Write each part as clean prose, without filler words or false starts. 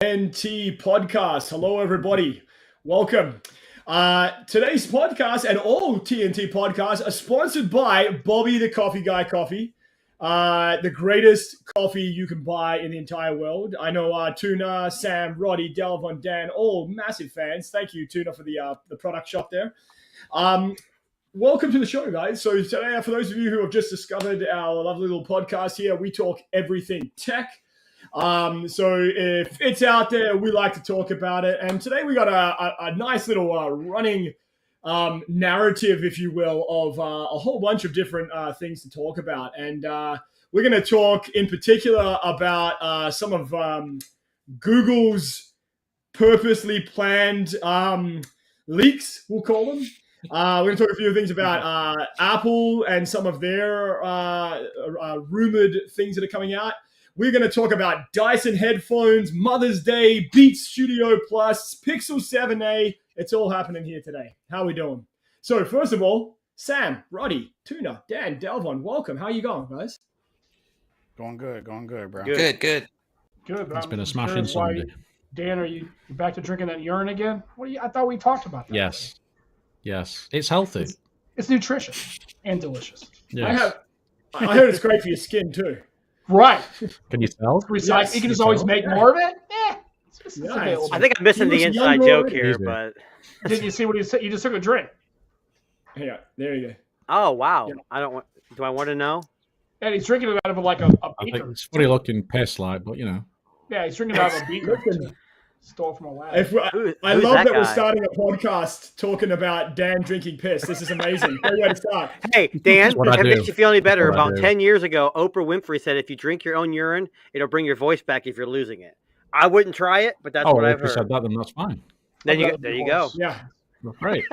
TNT podcast. Hello, everybody. Welcome. Today's podcast and all TNT podcasts are sponsored by Bobby the Coffee Guy Coffee, the greatest coffee you can buy in the entire world. I know Tuna, Sam, Roddy, Dalevon, Dan, all massive fans. Thank you, Tuna, for the product shop there. Welcome to the show, guys. So today, for those of you who have just discovered our lovely little podcast here, we talk everything tech. So if it's out there, we like to talk about it. And today we got a nice little running narrative, if you will, of a whole bunch of different things to talk about. And we're going to talk in particular about some of Google's purposely planned leaks, we'll call them. We're going to talk a few things about Apple and some of their rumored things that are coming out. We're going to talk about Dyson headphones, Mother's Day, Beats Studio Plus, Pixel 7a. It's all happening here today. How are we doing? So first of all, Sam, Roddy, Tuna, Dan, Dalevon, welcome. How are you going, guys? Going good, bro. Good. It's been a smashing Sunday. Dan, are you back to drinking that urine again? I thought we talked about that. Yes. It's healthy. It's nutritious and delicious. Yes. I heard it's great for your skin too. Right. Can you tell? Yes, you can just always make more of it. It's available. I think I'm missing the inside joke here, but did you see what he said? You just took a drink. Yeah, there you go. Oh wow! Yeah. Do I want to know? And he's drinking it out of like a I beaker. think it's funny looking piss like, but you know. Yeah, he's drinking it out of a beaker. Stole from a lab. I love that we're starting a podcast talking about Dan drinking piss. This is amazing. Great way to start. Hey, Dan, if it makes you feel any better, About 10 years ago, Oprah Winfrey said if you drink your own urine, it'll bring your voice back if you're losing it. I wouldn't try it, but that's what I've heard. Said that, then that's fine. There you go. Yeah. Great.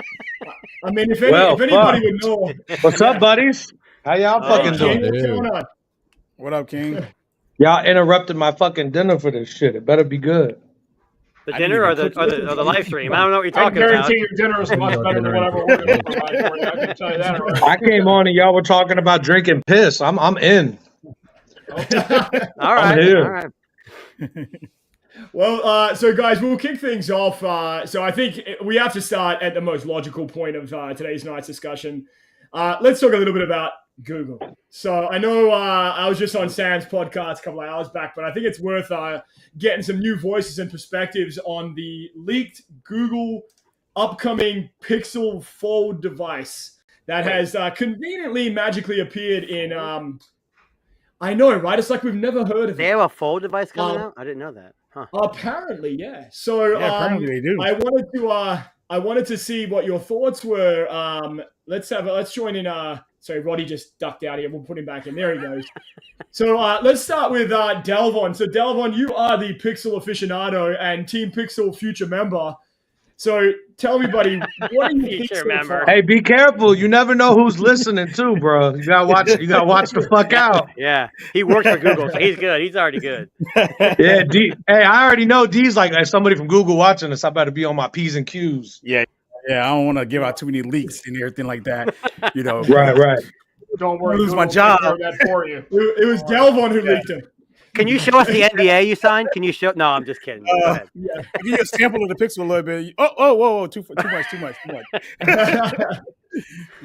I mean, if anybody would know. What's up, buddies? How y'all fucking King, doing? what's going on? What up, King? Y'all interrupted my fucking dinner for this shit. It better be good. The dinner or the live stream? I don't know what you're talking about. I guarantee your dinner is much better than whatever we're going to provide for you. I can tell you that already. I came on and y'all were talking about drinking piss. I'm in. All right. I'm here. All right. Well, so guys, we'll kick things off. So I think we have to start at the most logical point of today's night's discussion. Let's talk a little bit about Google. So I know I was just on Sam's podcast a couple of hours back, but I think it's worth getting some new voices and perspectives on the leaked Google upcoming Pixel Fold device that has conveniently magically appeared in I know, right? It's like we've never heard of it. They have a Fold device coming out? I didn't know that. Huh. Apparently, yeah. So apparently they do. I wanted to see what your thoughts were. Let's join in. Sorry, Roddy just ducked out here. We'll put him back in. There he goes. So let's start with Dalevon. So Dalevon, you are the Pixel aficionado and Team Pixel future member. So tell me, buddy, what do you think so far? Hey, be careful. You never know who's listening too, bro. You gotta watch the fuck out. Yeah, he works for Google, so he's good. He's already good. Yeah, D. Hey, I already know D's like somebody from Google watching this. I better be on my P's and Q's. Yeah. I don't want to give out too many leaks and everything like that. You know. Right. Don't worry. Lose my job. That for you. It was Dalevon who leaked him. Can you show us the NDA you signed? Can you show? No, I'm just kidding. Go ahead. Yeah. Give you a sample of the Pixel a little bit. Whoa, too much.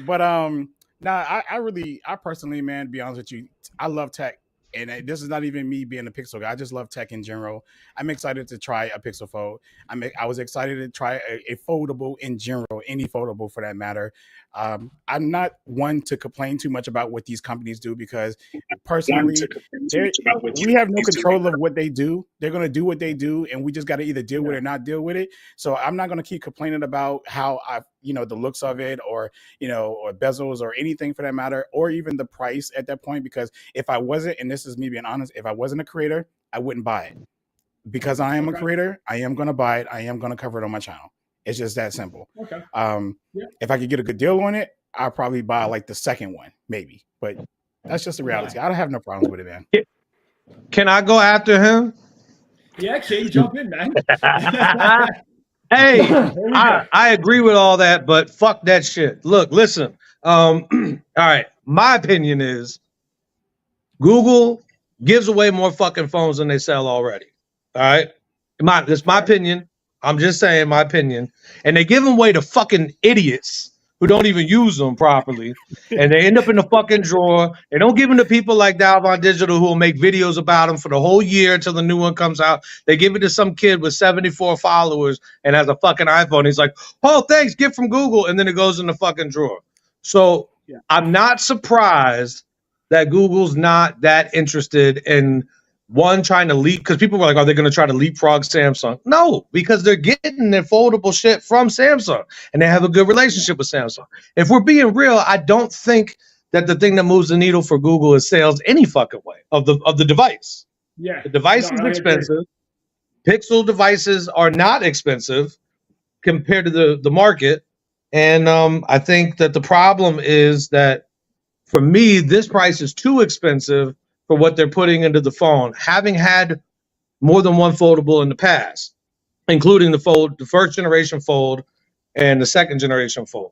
But I personally, man, to be honest with you, I love tech. And this is not even me being a Pixel guy. I just love tech in general. I'm excited to try a Pixel Fold. I was excited to try a foldable in general, any foldable for that matter. I'm not one to complain too much about what these companies do because personally, we have no control of what they do. They're going to do what they do, and we just got to either deal with it or not deal with it. So I'm not going to keep complaining about how the looks of it or bezels or anything for that matter, or even the price at that point, because if I wasn't, and this is me being honest, if I wasn't a creator, I wouldn't buy it. Because I am a creator, I am going to buy it. I am going to cover it on my channel. It's just that simple. Okay. If I could get a good deal on it, I'll probably buy like the second one, maybe. But that's just the reality. I don't have no problems with it, man. Can I go after him? Yeah, King, jump in, man. Hey, I agree with all that, but fuck that shit. Look, listen. All right. My opinion is Google gives away more fucking phones than they sell already. All right. This is my opinion. I'm just saying my opinion. And they give them away to fucking idiots who don't even use them properly. And they end up in the fucking drawer. They don't give them to people like Dalevon Digital who will make videos about them for the whole year until the new one comes out. They give it to some kid with 74 followers and has a fucking iPhone. He's like, oh, thanks, gift from Google. And then it goes in the fucking drawer. So I'm not surprised that Google's not that interested in trying to leap, because people were like, are they going to try to leapfrog Samsung? No, because they're getting their foldable shit from Samsung and they have a good relationship with Samsung. If we're being real, I don't think that the thing that moves the needle for Google is sales any fucking way of the device. Yeah. The device is expensive. Pixel devices are not expensive compared to the market. And I think that the problem is that for me, this price is too expensive for what they're putting into the phone, having had more than one foldable in the past, including the first generation fold and the second generation fold.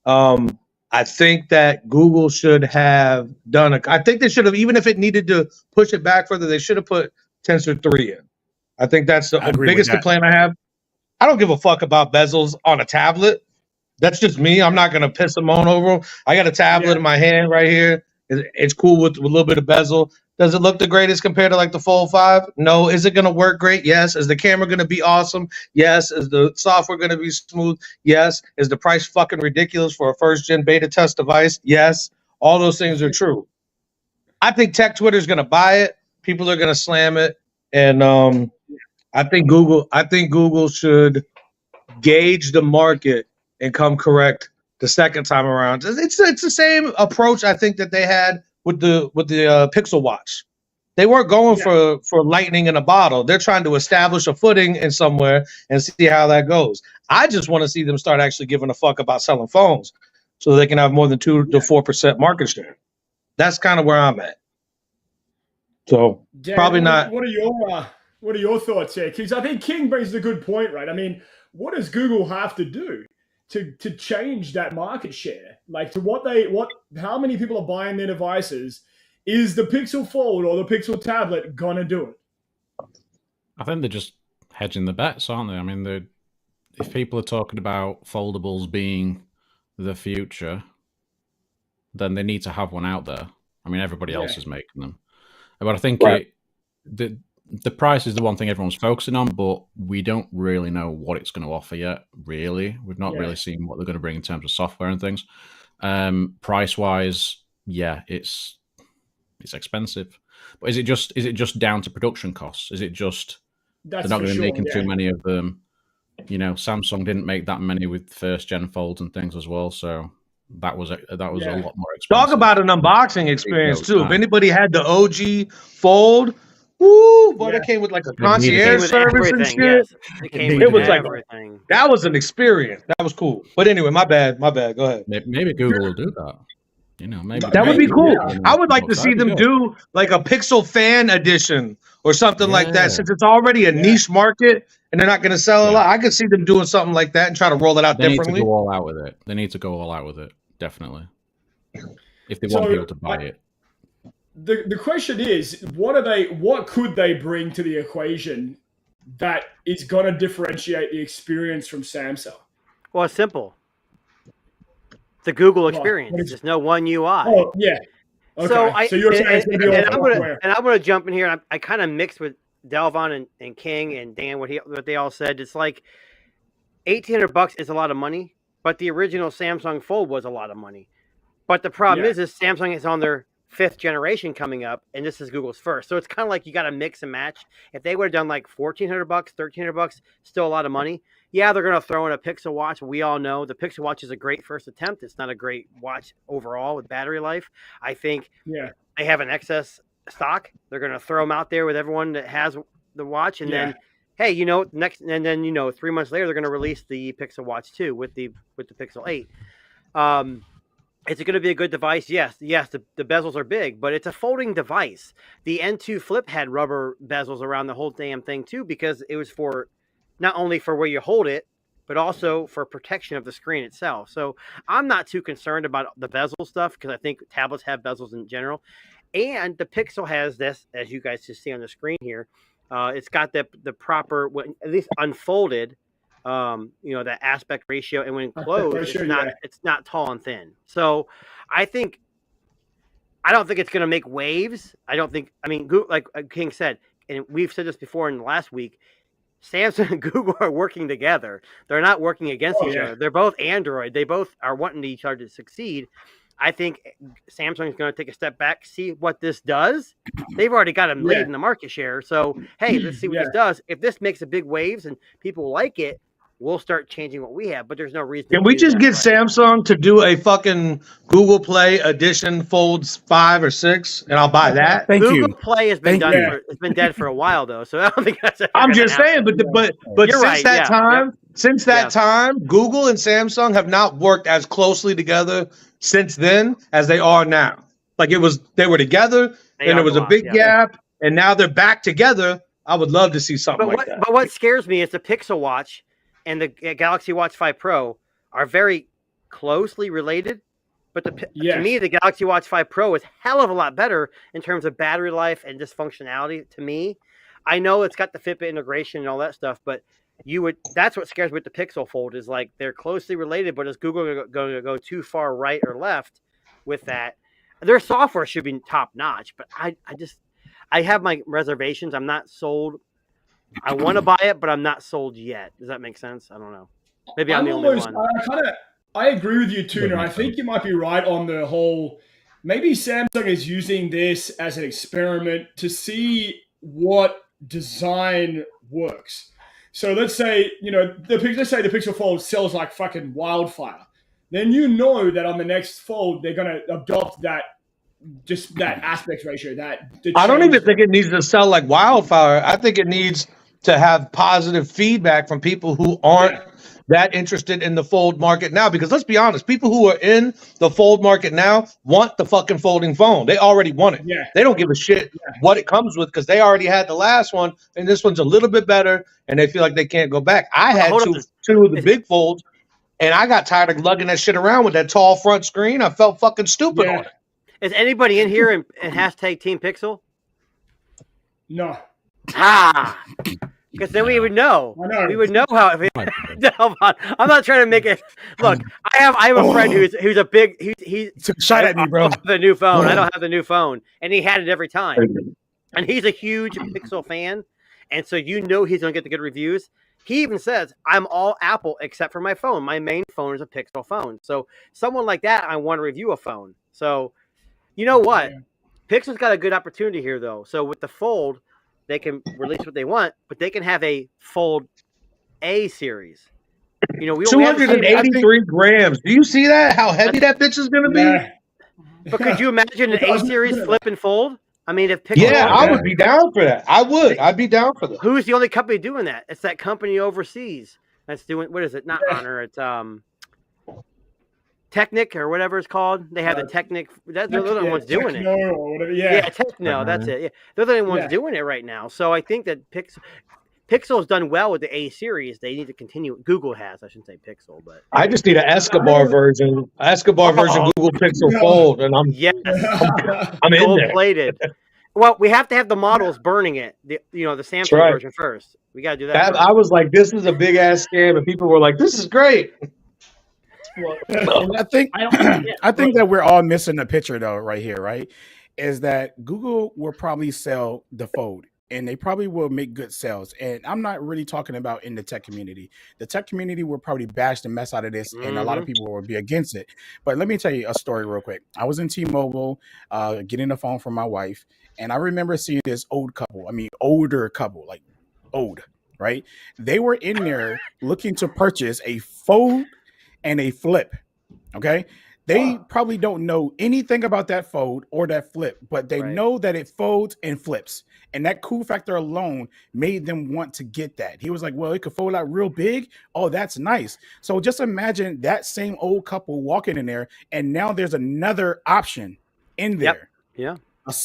I think that Google should have done I think they should have, even if it needed to push it back further, they should have put Tensor 3 in. I think that's the biggest complaint I have. I don't give a fuck about bezels on a tablet. That's just me. I'm not going to piss and moan over them. I got a tablet in my hand right here. It's cool with a little bit of bezel. Does it look the greatest compared to like the Fold 5? No. Is it going to work great? Yes. Is the camera going to be awesome? Yes. Is the software going to be smooth? Yes. Is the price fucking ridiculous for a first-gen beta test device? Yes. All those things are true. I think tech Twitter is going to buy it. People are going to slam it. And I think Google should gauge the market and come correct the second time around. It's the same approach I think that they had with the Pixel Watch. They weren't going for lightning in a bottle. They're trying to establish a footing in somewhere and see how that goes. I just want to see them start actually giving a fuck about selling phones so they can have more than 2 to 4% market share. That's kind of where I'm at. So Dan, probably not. What are your thoughts here? Because I think King brings a good point, right? I mean, what does Google have to do to change that market share? Like how many people are buying their devices? Is the Pixel Fold or the Pixel tablet gonna do it? I think they're just hedging the bets, aren't they? I mean, if people are talking about foldables being the future, then they need to have one out there. I mean, everybody else is making them. But I think the price is the one thing everyone's focusing on, but we don't really know what it's going to offer yet, really. We've not really seen what they're going to bring in terms of software and things. Price-wise, it's expensive. But is it just down to production costs? Is it just they're not going to be making too many of them? You know, Samsung didn't make that many with first-gen folds and things as well, so that was a lot more expensive. Talk about an unboxing experience, too. If anybody had the OG Fold, woo, boy, that came with like a concierge service and shit. Yes. It was like everything. That was an experience. That was cool. But anyway, my bad. Go ahead. Maybe Google will do that. You know, maybe that would be cool. I would like to see them do like a Pixel Fan Edition or something like that, since it's already a niche market and they're not going to sell a lot. I could see them doing something like that and try to roll it out differently. They need to go all out with it. Definitely. If they want people to buy it. The question is, what could they bring to the equation that is going to differentiate the experience from Samsung? Well, it's simple. The Google experience. There's no one UI. Oh, yeah. Okay. So you're saying it's going to be and I'm going to jump in here. And I kind of mixed with Dalevon and King and Dan what they all said. It's like $1,800 is a lot of money, but the original Samsung Fold was a lot of money. But the problem is Samsung is on their 5th generation coming up, and this is Google's first. So it's kind of like you got to mix and match. If they would have done like $1,400, $1,300, still a lot of money. Yeah, they're going to throw in a Pixel Watch. We all know the Pixel Watch is a great first attempt. It's not a great watch overall with battery life. I think they have an excess stock. They're going to throw them out there with everyone that has the watch, and then, hey, 3 months later they're going to release the Pixel Watch 2 with the Pixel 8. Is it going to be a good device? Yes. The bezels are big, but it's a folding device. The N2 Flip had rubber bezels around the whole damn thing too, because it was for not only for where you hold it, but also for protection of the screen itself. So I'm not too concerned about the bezel stuff because I think tablets have bezels in general. And the Pixel has this, as you guys just see on the screen here, It's got the proper, at least unfolded, that aspect ratio, and when closed, it's not tall and thin. So I don't think it's going to make waves. Like King said, and we've said this before in the last week, Samsung and Google are working together. They're not working against each other. They're both Android. They both are wanting each other to succeed. I think Samsung is going to take a step back, see what this does. They've already got them leading the market share. So, hey, let's see what this does. If this makes a big waves and people like it, we'll start changing what we have. But there's no reason. Can we just get Samsung to do a fucking Google Play edition Folds 5 or 6, and I'll buy that? Google Play has been it's been dead for a while though, so I don't think that's. I'm just saying, but since that time, Google and Samsung have not worked as closely together since then as they are now. Like they were together, and there was a big gap, and now they're back together. I would love to see something like that. But what scares me is the Pixel Watch and the Galaxy Watch 5 Pro are very closely related. But to me, the Galaxy Watch 5 Pro is hell of a lot better in terms of battery life and just functionality to me. I know it's got the Fitbit integration and all that stuff, but that's what scares me with the Pixel Fold is like they're closely related, but is Google going to go too far right or left with that? Their software should be top notch, but I have my reservations. I'm not sold. I want to buy it, but I'm not sold yet. Does that make sense? I don't know. Maybe I'm the only one. I agree with you, Tuna. I think you might be right on the whole. Maybe Samsung is using this as an experiment to see what design works. So let's say the Pixel Fold sells like fucking wildfire. Then that on the next Fold they're gonna adopt that aspect ratio. I don't even think it needs to sell like wildfire. I think it needs to have positive feedback from people who aren't that interested in the fold market now. Because let's be honest, people who are in the fold market now want the fucking folding phone. They already want it. Yeah. They don't give a shit what it comes with because they already had the last one, and this one's a little bit better, and they feel like they can't go back. I had two of the big folds, and I got tired of lugging that shit around with that tall front screen. I felt fucking stupid on it. Is anybody in here and hashtag Team Pixel? No. Because then we would know. We would know how. I'm not trying to make it. Look, I have a friend who's a big. He's shot at me, bro. The new phone. I don't have the new phone, and he had it every time. And he's a huge Pixel fan, and so he's gonna get the good reviews. He even says, "I'm all Apple except for my phone. My main phone is a Pixel phone." So someone like that, I want to review a phone. So, you know what? Pixel's got a good opportunity here, though. So with the Fold, they can release what they want, but they can have a Fold A series. We 283 grams. Do you see that? How heavy that bitch is going to be? But could you imagine an A series flip and fold? I mean, if Pixel I would be down for that. I would. I'd be down for that. Who's the only company doing that? It's that company overseas that's doing. What is it? Not Honor. It's Technic or whatever it's called. They have the Technic. They're the only ones doing it. Or whatever. Techno. That's it. Yeah. They're the only ones doing it right now. So I think that Pixel's done well with the A series. They need to continue. Google has. I shouldn't say Pixel, but I just need an Escobar version. Google Pixel Fold, and I'm in there. Plated. Well, we have to have the models burning it. The Samsung version first. We got to do that. I was like, this is a big ass scam, and people were like, this is great. I think that we're all missing the picture though, right here, right? Is that Google will probably sell the Fold and they probably will make good sales. And I'm not really talking about in the tech community. The tech community will probably bash the mess out of this, and a lot of people will be against it. But let me tell you a story real quick. I was in T-Mobile getting a phone from my wife, and I remember seeing this older couple, like old, right? They were in there looking to purchase a Fold and a Flip. Okay. They probably don't know anything about that Fold or that Flip, but they know that it folds and flips. And that cool factor alone made them want to get that. He was like, well, it could fold out real big. Oh, that's nice. So just imagine that same old couple walking in there, and now there's another option in there. Yep. Yeah.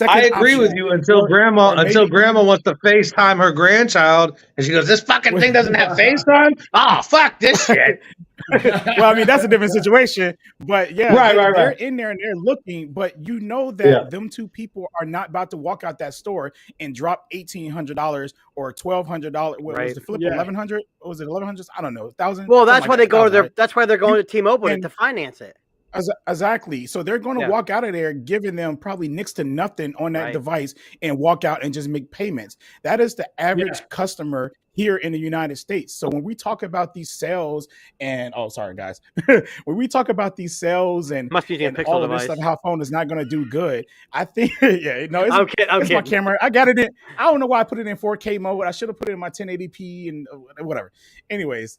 I agree with you until grandma wants to FaceTime her grandchild, and she goes, "This fucking thing doesn't have FaceTime. Oh, fuck this shit." Well, I mean, that's a different situation, but yeah, Right, they're right. in there and they're looking, but you know that them two people are not about to walk out that store and drop $1,800 or $1,200. What was Right. the flip? Yeah. 1,100? What was it? 1,100? I don't know. 1,000. Well, that's something why like they that, go to 1,000, their. right? That's why they're going to T-Mobile and- to finance it. Exactly. So they're going to Yeah. walk out of there giving them probably next to nothing on that Right. device and walk out and just make payments. That is the average customer here in the United States. So when we talk about these sales and sorry guys, when we talk about these sales and Must be using a and Pixel all of this device. stuff, how phone is not going to do good. I think it's I'm kidding. I'm it's my kidding. camera. I got it in. I don't know why I put it in 4K mode. I should have put it in my 1080p and whatever. Anyways,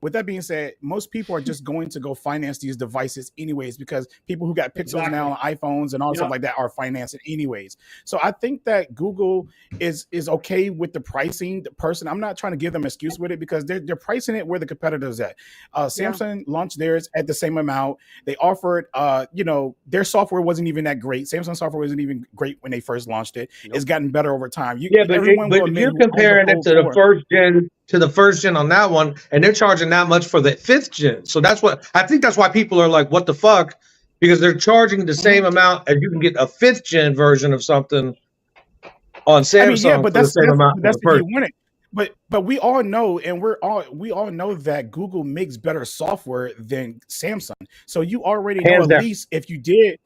with that being said, most people are just going to go finance these devices anyways, because people who got Pixels now, iPhones and all stuff like that are financing anyways. So I think that Google is okay with the pricing. The person, I'm not trying to give them an excuse with it, because they're pricing it where the competitors at. Samsung launched theirs at the same amount. They offered, their software wasn't even that great. Samsung software wasn't even great when they first launched it. Nope. It's gotten better over time. But if you're comparing it to the first gen on that one, and they're charging that much for the 5th gen. So that's why people are like, what the fuck? Because they're charging the same amount as you can get a 5th gen version of something on Samsung. But that's if you want it. But we all know, and we all know that Google makes better software than Samsung. So you already know, at least if you did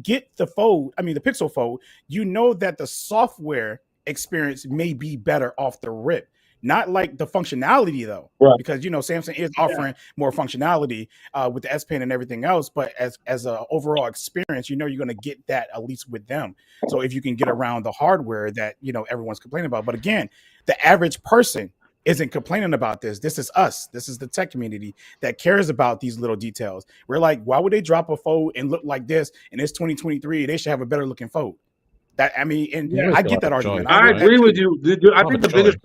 get the Pixel Fold, you know that the software experience may be better off the rip. Not like the functionality though, because Samsung is offering more functionality with the S Pen and everything else. But as an overall experience, you're going to get that at least with them. So if you can get around the hardware that everyone's complaining about, but again, the average person isn't complaining about this. This is us. This is the tech community that cares about these little details. We're like, why would they drop a Fold and look like this? And it's 2023. They should have a better looking Fold. I get that argument. I agree with you. I think the biggest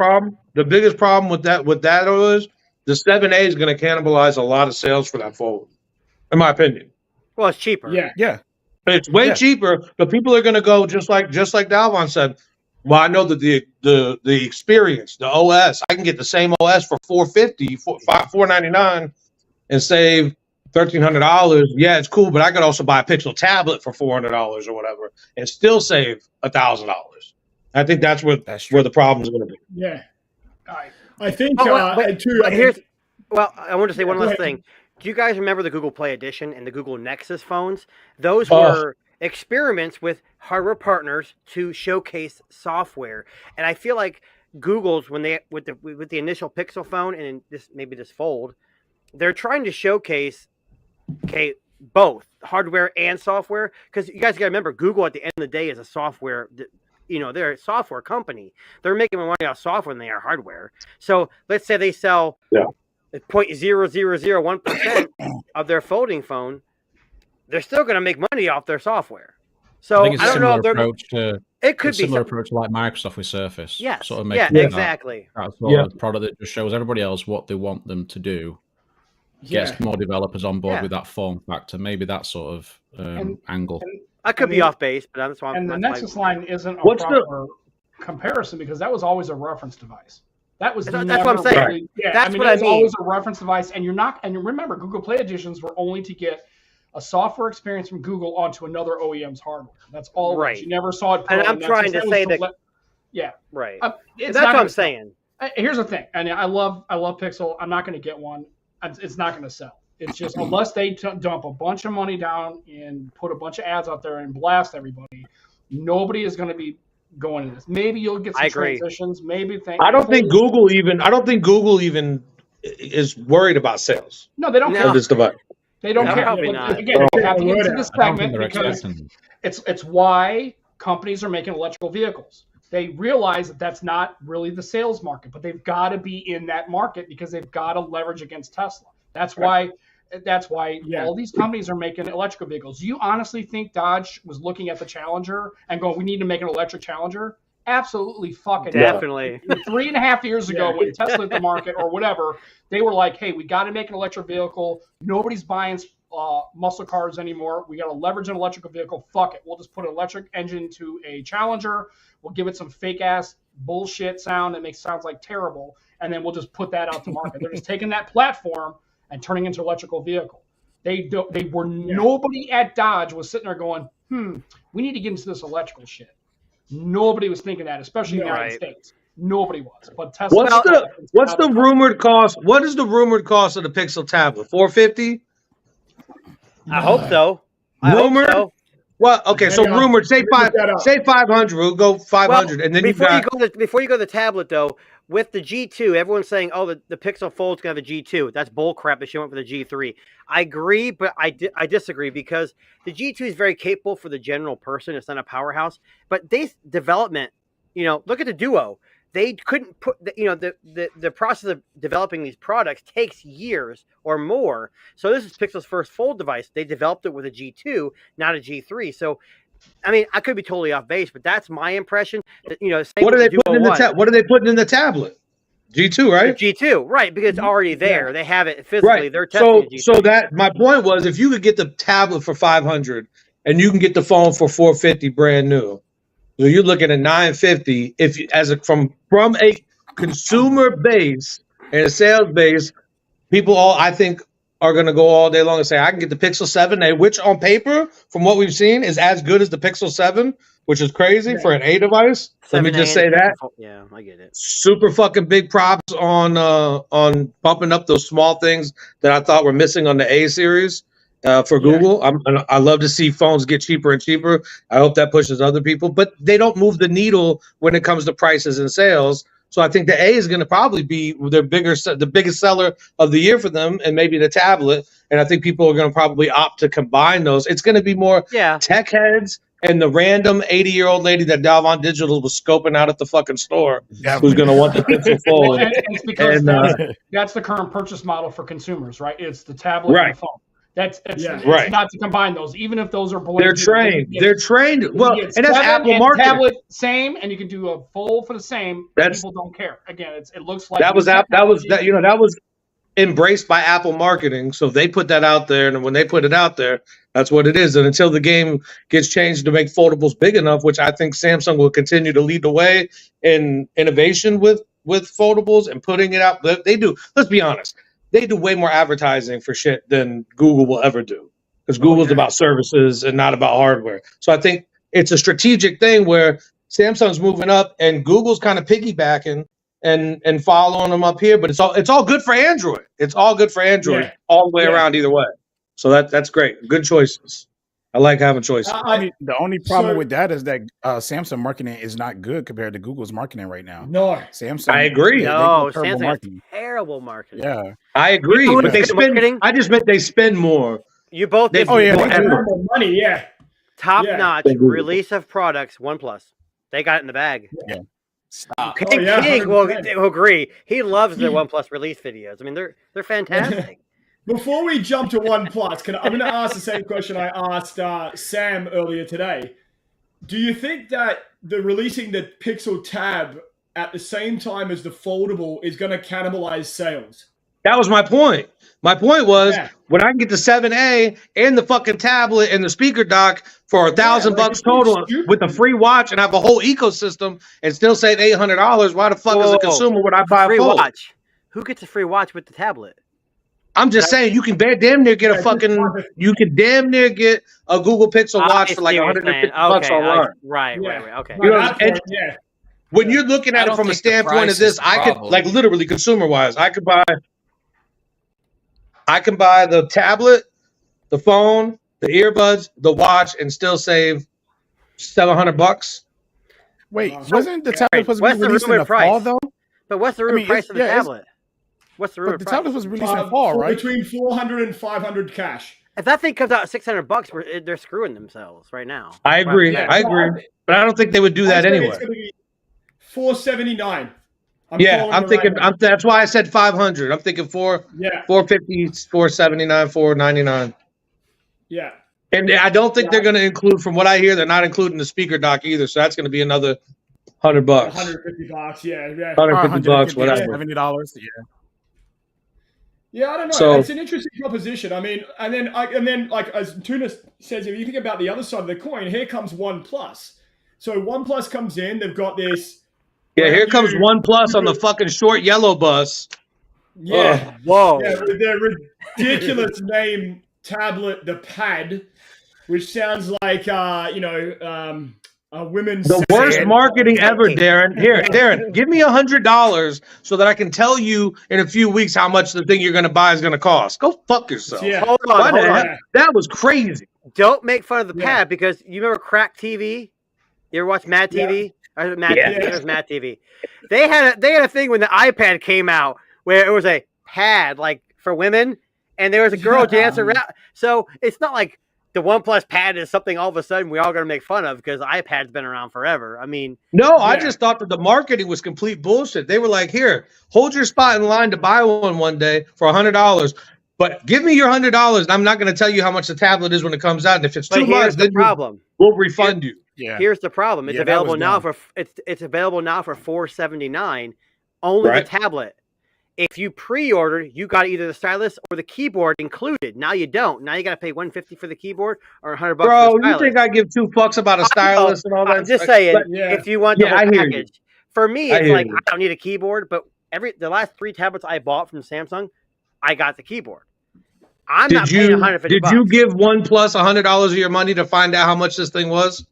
problem with that is the 7A is going to cannibalize a lot of sales for that Fold, in my opinion. Well, it's cheaper. Yeah. It's way cheaper, but people are going to go just like Dalevon said. Well, I know that the experience, the OS, I can get the same OS for $450, $499, and save $1,300. Yeah, it's cool, but I could also buy a Pixel tablet for $400 or whatever, and still save $1,000. I think that's where the problem is going to be. Yeah, I think. I want to say one last thing. Do you guys remember the Google Play Edition and the Google Nexus phones? Those were experiments with hardware partners to showcase software, and I feel like Google's with the initial Pixel phone and this Fold, they're trying to showcase both hardware and software, because you guys got to remember, Google at the end of the day is a software. They're a software company. They're making more money off software than they are hardware. So let's say they sell 0.0001% of their folding phone, they're still going to make money off their software. So I don't know if it could be similar approach like Microsoft with Surface. Yes. Sort of exactly. That's a product that just shows everybody else what they want them to do. Gets more developers on board with that form factor. Maybe that sort of angle. I could be off base, but that's why. And the Nexus line isn't a proper comparison, because that was always a reference device. That was that's what I'm saying. Really, that's what I mean. Always a reference device, and remember, Google Play Editions were only to get a software experience from Google onto another OEM's hardware. That's all. Right. You never saw it. And I'm trying to say that. Right. That's what I'm saying. Here's the thing, and I love Pixel. I'm not going to get one. It's not going to sell. It's just unless they dump a bunch of money down and put a bunch of ads out there and blast everybody, nobody is going to be going into this. Maybe you'll get some transitions. Maybe I don't think Google even is worried about sales. No, they don't care. Of this device. They don't care. Probably not. Again, you have to get into this segment because it's why companies are making electrical vehicles. They realize that that's not really the sales market, but they've got to be in that market because they've got to leverage against Tesla. That's why all these companies are making electrical vehicles. Do you honestly think Dodge was looking at the Challenger and going, we need to make an electric Challenger? Absolutely fucking definitely. 3.5 years ago when Tesla hit the market or whatever, they were like, hey, we got to make an electric vehicle. Nobody's buying muscle cars anymore. We got to leverage an electrical vehicle. Fuck it. We'll just put an electric engine to a Challenger. We'll give it some fake ass bullshit sound that sounds like terrible, and then we'll just put that out to market. They're just taking that platform and turning it into an electrical vehicle. Nobody at Dodge was sitting there going, we need to get into this electrical shit. Nobody was thinking that, especially in the United States. Nobody was. But Tesla. What's the rumored cost? What is the rumored cost of the Pixel tablet? $450? I hope so. Rumored? So. Well, okay, so rumored. Say 500. We'll go 500, well, and then before you go to the tablet though, with the G2, everyone's saying, "Oh, the Pixel Fold's gonna have a G2." That's bull crap. They should went for the G3. I agree, but I disagree because the G2 is very capable for the general person. It's not a powerhouse, but development. Look at the Duo. They couldn't put the process of developing these products takes years or more. So this is Pixel's first fold device. They developed it with a G2, not a G3. So, I mean, I could be totally off base, but that's my impression. That, what are they putting in the What are they putting in the tablet? G2, right? The G2, right? Because it's already there. Yeah. They have it physically. Right. They're testing G2. So that my point was, if you could get the tablet for $500 and you can get the phone for $450 brand new. So you're looking at $950 from a consumer base and a sales base. People I think are going to go all day long and say I can get the Pixel 7a, which on paper, from what we've seen, is as good as the Pixel 7, which is crazy for an A device. Let me just say that. Yeah, I get it. Super fucking big props on bumping up those small things that I thought were missing on the A series. For Google, I love to see phones get cheaper and cheaper. I hope that pushes other people, but they don't move the needle when it comes to prices and sales. So I think the A is going to probably be the biggest seller of the year for them, and maybe the tablet. And I think people are going to probably opt to combine those. It's going to be more tech heads and the random 80-year-old lady that Dalevon Digital was scoping out at the fucking store who's going to want the Pixel Fold. And it's because that's the current purchase model for consumers, right? It's the tablet and the phone. It's not to combine those, even if those are They're trained. Well, and that's Apple marketing. Tablet same, and you can do a fold for the same. People don't care. Again, it looks like that was embraced by Apple marketing. So they put that out there, and when they put it out there, that's what it is. And until the game gets changed to make foldables big enough, which I think Samsung will continue to lead the way in innovation with foldables and putting it out. They do. Let's be honest. They do way more advertising for shit than Google will ever do, because Google's about services and not about hardware. So I think it's a strategic thing where Samsung's moving up and Google's kind of piggybacking and following them up here. But it's all good for Android. It's all good for Android all the way around either way. So that's great. Good choices. I like having choices. The only problem with that is that Samsung marketing is not good compared to Google's marketing right now. No, Samsung. I agree. No, Samsung has terrible marketing. Yeah, I agree. But they spend. Marketing? I just meant they spend more. You both. They more money. Yeah. Top notch release of products. OnePlus. They got it in the bag. Yeah. King will agree. He loves the OnePlus release videos. I mean, they're fantastic. Before we jump to OnePlus, I'm going to ask the same question I asked Sam earlier today. Do you think that releasing the Pixel Tab at the same time as the foldable is going to cannibalize sales? That was my point. My point was when I can get the 7A and the fucking tablet and the speaker dock for $1,000 total with a free watch and have a whole ecosystem and still save $800, why the fuck as a consumer would I buy a free phone? Watch? Who gets a free watch with the tablet? I'm just saying you can damn near get a Google Pixel watch for like $150 online. Right. Okay. You know, when you're looking at it from a standpoint of this, I could like literally consumer wise, I can buy the tablet, the phone, the earbuds, the watch, and still save $700. Wait, wasn't the tablet supposed to be released in the fall though? But what's the real price of the tablet? What's the the tablet was released in fall, right? Between $400 and $500 cash. If that thing comes out at $600, they're screwing themselves right now. I agree. I agree. But I don't think they would do that anyway. It's going to be $479. I'm thinking. That's why I said $500. I'm thinking $450, $479, $499. Yeah. And I don't think they're going to include, from what I hear, they're not including the speaker dock either. So that's going to be another $100. $150. Yeah. $150, whatever. $70. Yeah. Yeah, I don't know. So It's an interesting proposition. I mean, and then like as Tuna says, if you think about the other side of the coin, here comes OnePlus. So OnePlus comes in. They've got this. yeah, here comes OnePlus on the fucking short yellow bus. Yeah. Whoa. Yeah, with their ridiculous name tablet, the Pad, which sounds like a women's. The worst marketing ever, Darren. Here, Darren, give me $100 so that I can tell you in a few weeks how much the thing you're going to buy is going to cost. Go fuck yourself. Yeah. Hold on. That was crazy. Don't make fun of the Pad because you remember Crack TV? You ever watch Mad TV? Mad TV. It was Mad TV. They had a thing when the iPad came out where it was a pad like for women, and there was a girl dancing around. So it's not like the OnePlus Pad is something all of a sudden we all going to make fun of because the iPad's been around forever. I mean, no, I just thought that the marketing was complete bullshit. They were like, "Here, hold your spot in line to buy one day for $100." But give me your $100, and I'm not going to tell you how much the tablet is when it comes out. And if it's too much, then we'll refund you. Yeah. Here's the problem: it's available now for it's available now for $479, only the tablet. If you pre-order, you got either the stylus or the keyboard included. Now you don't. Now you got to pay $150 for the keyboard or $100 for the stylus. Bro, you think I give 2 fucks about a stylus and all that? I'm just saying, if you want the whole package. For me, it's like I don't need a keyboard, but the last 3 tablets I bought from Samsung, I got the keyboard. I'm not paying $150. Did you give OnePlus $100 of your money to find out how much this thing was?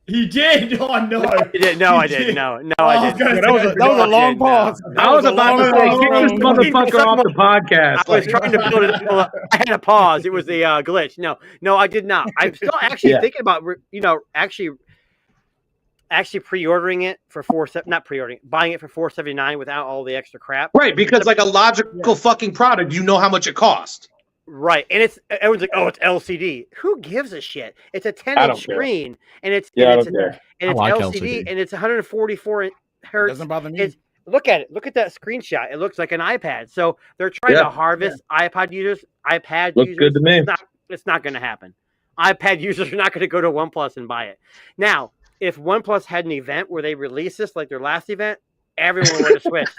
He did. Oh no! I didn't. No, I didn't. No, I didn't. That was a long pause. I was about to say, kick this motherfucker off the podcast. I was trying to build it. I had a pause. It was the glitch. No, I did not. I'm still actually thinking about, actually pre-ordering it for buying it for $479 without all the extra crap. Right, because like a logical fucking product, you know how much it costs. Right, and everyone's like, "Oh, it's LCD." Who gives a shit? It's a 10-inch screen, and it's LCD, and it's 144 hertz. Doesn't bother me. Look at it. Look at that screenshot. It looks like an iPad. So they're trying to harvest iPad users. Looks good to me. It's not going to happen. iPad users are not going to go to OnePlus and buy it. Now, if OnePlus had an event where they released this, like their last event, everyone would have switched.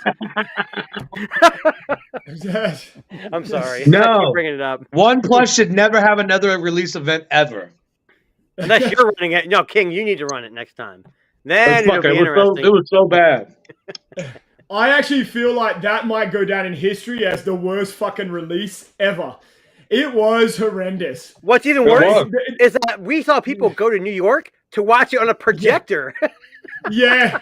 I'm sorry. No, I keep bringing it up. OnePlus should never have another release event ever. Unless you're running it. No, King, you need to run it next time. Then it'll be interesting. It was so bad. I actually feel like that might go down in history as the worst fucking release ever. It was horrendous. What's even worse is that we saw people go to New York to watch it on a projector. Yeah.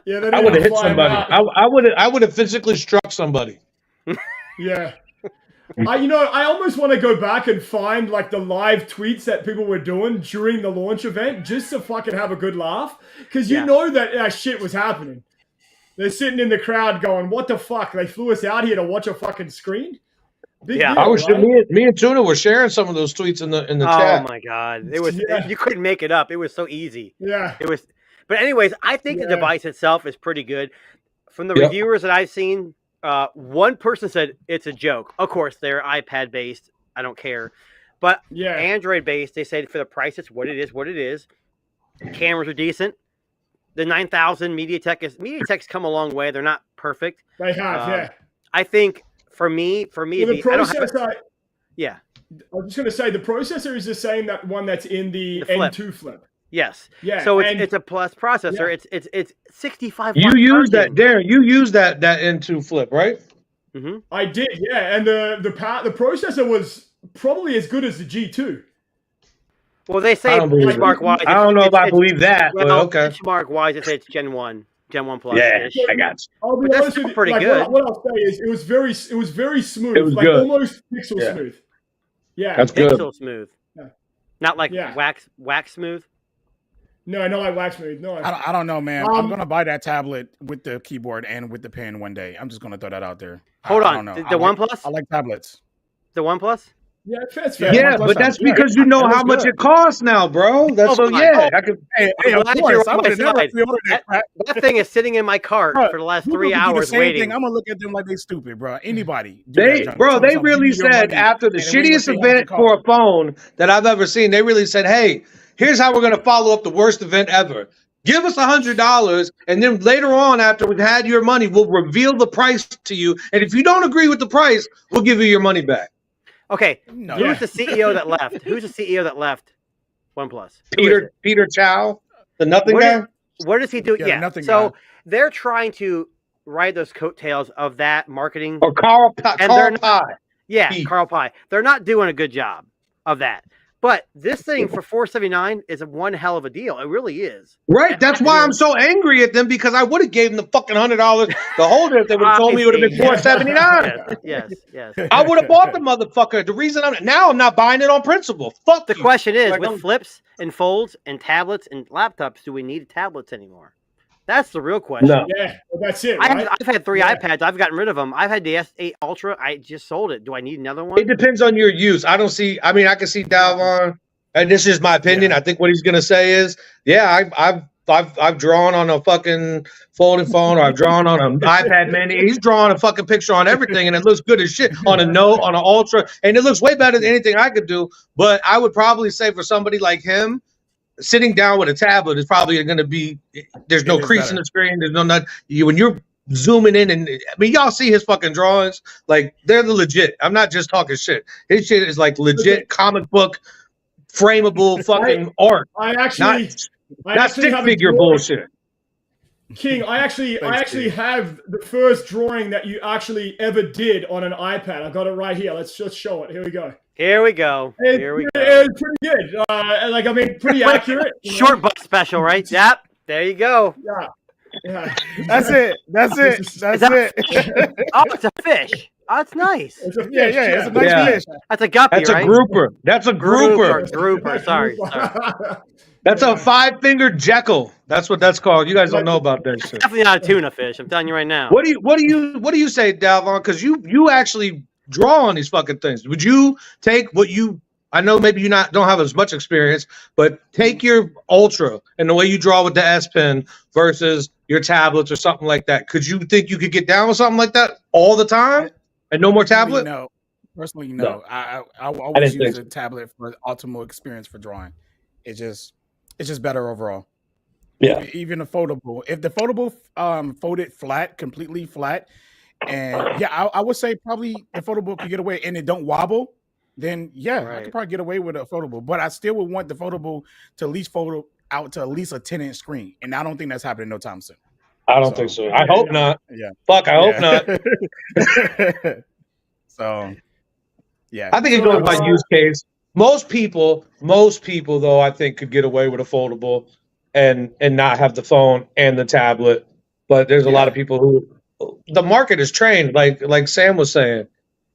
I would have hit somebody. I would have physically struck somebody. Yeah. I almost want to go back and find like the live tweets that people were doing during the launch event just to fucking have a good laugh. Because you know that shit was happening. They're sitting in the crowd going, "What the fuck? They flew us out here to watch a fucking screen?" Big deal, I was me and Tuna were sharing some of those tweets in the chat. Oh my god, it was you couldn't make it up. It was so easy. Yeah, it was. But anyways, I think the device itself is pretty good. From the reviewers that I've seen, one person said it's a joke. Of course, they're iPad based. I don't care, but Android based. They said for the price, it's what it is. What it is. Cameras are decent. The 9000 MediaTek's come a long way. They're not perfect. They have, I think for me, the processor. I was just going to say the processor is the same that one that's in the N2 Flip. Yes. Yeah. So it's a plus processor. Yeah. It's 65. You use that, Darren. You use that N2 Flip, right? Mm-hmm. I did, yeah. And the processor was probably as good as the G2. Well, they say benchmark-wise. I don't know if I believe that, but okay. Benchmark-wise, they say it's Gen 1 Plus. Yeah, I got you. I'll be honest with you. Pretty good. What I'll say is it was very smooth. It was good. Almost pixel smooth. Yeah. That's good. Pixel smooth. Yeah. Not like wax smooth. No, not like wax smooth. No. I don't know, man. I'm gonna buy that tablet with the keyboard and with the pen one day. I'm just gonna throw that out there. Hold on. The OnePlus? I like tablets. The OnePlus? Yeah, that's fair. Yeah, but that's because you know how much it costs now, bro. That's I could. Hey, of course, I would never pre-order that thing is sitting in my cart for the last 3 hours waiting. I'm gonna look at them like they stupid, bro. Anybody? They really said after the shittiest event for a phone that I've ever seen, they really said, "Hey, here's how we're gonna follow up the worst event ever. Give us $100, and then later on, after we've had your money, we'll reveal the price to you. And if you don't agree with the price, we'll give you your money back. Okay, who's the CEO that left? Who's the CEO that left OnePlus? Peter Chow, the nothing guy. What does he do? Yeah. So guy. they're trying to ride those coattails of that marketing. Or Carl Pye. Yeah, Carl Pye. They're not doing a good job of that. But this thing for $479 is one hell of a deal. It really is. Right. That's why I'm so angry at them, because I would have gave them the fucking $100 to hold it if they would have told me it would have been $479. Yes. I would have bought the motherfucker. The reason I'm not buying it on principle. Fuck. The question is, with flips and folds and tablets and laptops, do we need tablets anymore? That's the real question. No. Yeah, well, that's it. Right? I've had 3 iPads. I've gotten rid of them. I've had the S8 Ultra. I just sold it. Do I need another one? It depends on your use. I can see Dalevon, and this is my opinion. I think what he's gonna say is, I've drawn on a fucking folding phone, or I've drawn on an iPad mini. He's drawing a fucking picture on everything, and it looks good as shit on a Note, on an Ultra, and it looks way better than anything I could do. But I would probably say for somebody like him, sitting down with a tablet is probably going to be. There's no crease in the screen. There's no nut. When you're zooming in, and I mean, y'all see his fucking drawings. Like, they're the legit. I'm not just talking shit. His shit is like legit comic book, frameable fucking art. Not stick figure bullshit. King, I actually have the first drawing that you actually ever did on an iPad. I got it right here. Let's just show it. Here we go. It's pretty good. Pretty accurate. Short butt special, right? Yep. There you go. Yeah. That's it. That's it. Oh, it's a fish. Oh, it's nice. It's a fish. It's a nice fish. That's a guppy, That's right? a grouper. That's a grouper. Grouper. Sorry. That's a 5-fingered Jekyll. That's what that's called. You guys don't know about that shit. Definitely not a tuna fish. I'm telling you right now. What do you say, Dalevon? Because you actually draw on these fucking things. Would you take what you? I know maybe you don't have as much experience, but take your Ultra and the way you draw with the S Pen versus your tablets or something like that. Could you think you could get down with something like that all the time and no more tablet? No. Personally, no. I always use a tablet for optimal experience for drawing. It's just better overall. Yeah. Even a foldable. If the foldable folded flat, completely flat, and I would say probably the foldable could get away and it don't wobble, then I could probably get away with a foldable. But I still would want the foldable to at least fold out to at least a 10-inch screen. And I don't think that's happening no time soon. I don't think so. I hope not. Yeah. Fuck, I hope not. So yeah. I think it goes by use case. Most people though, I think could get away with a foldable and not have the phone and the tablet. But there's a lot of people who the market is trained, like Sam was saying.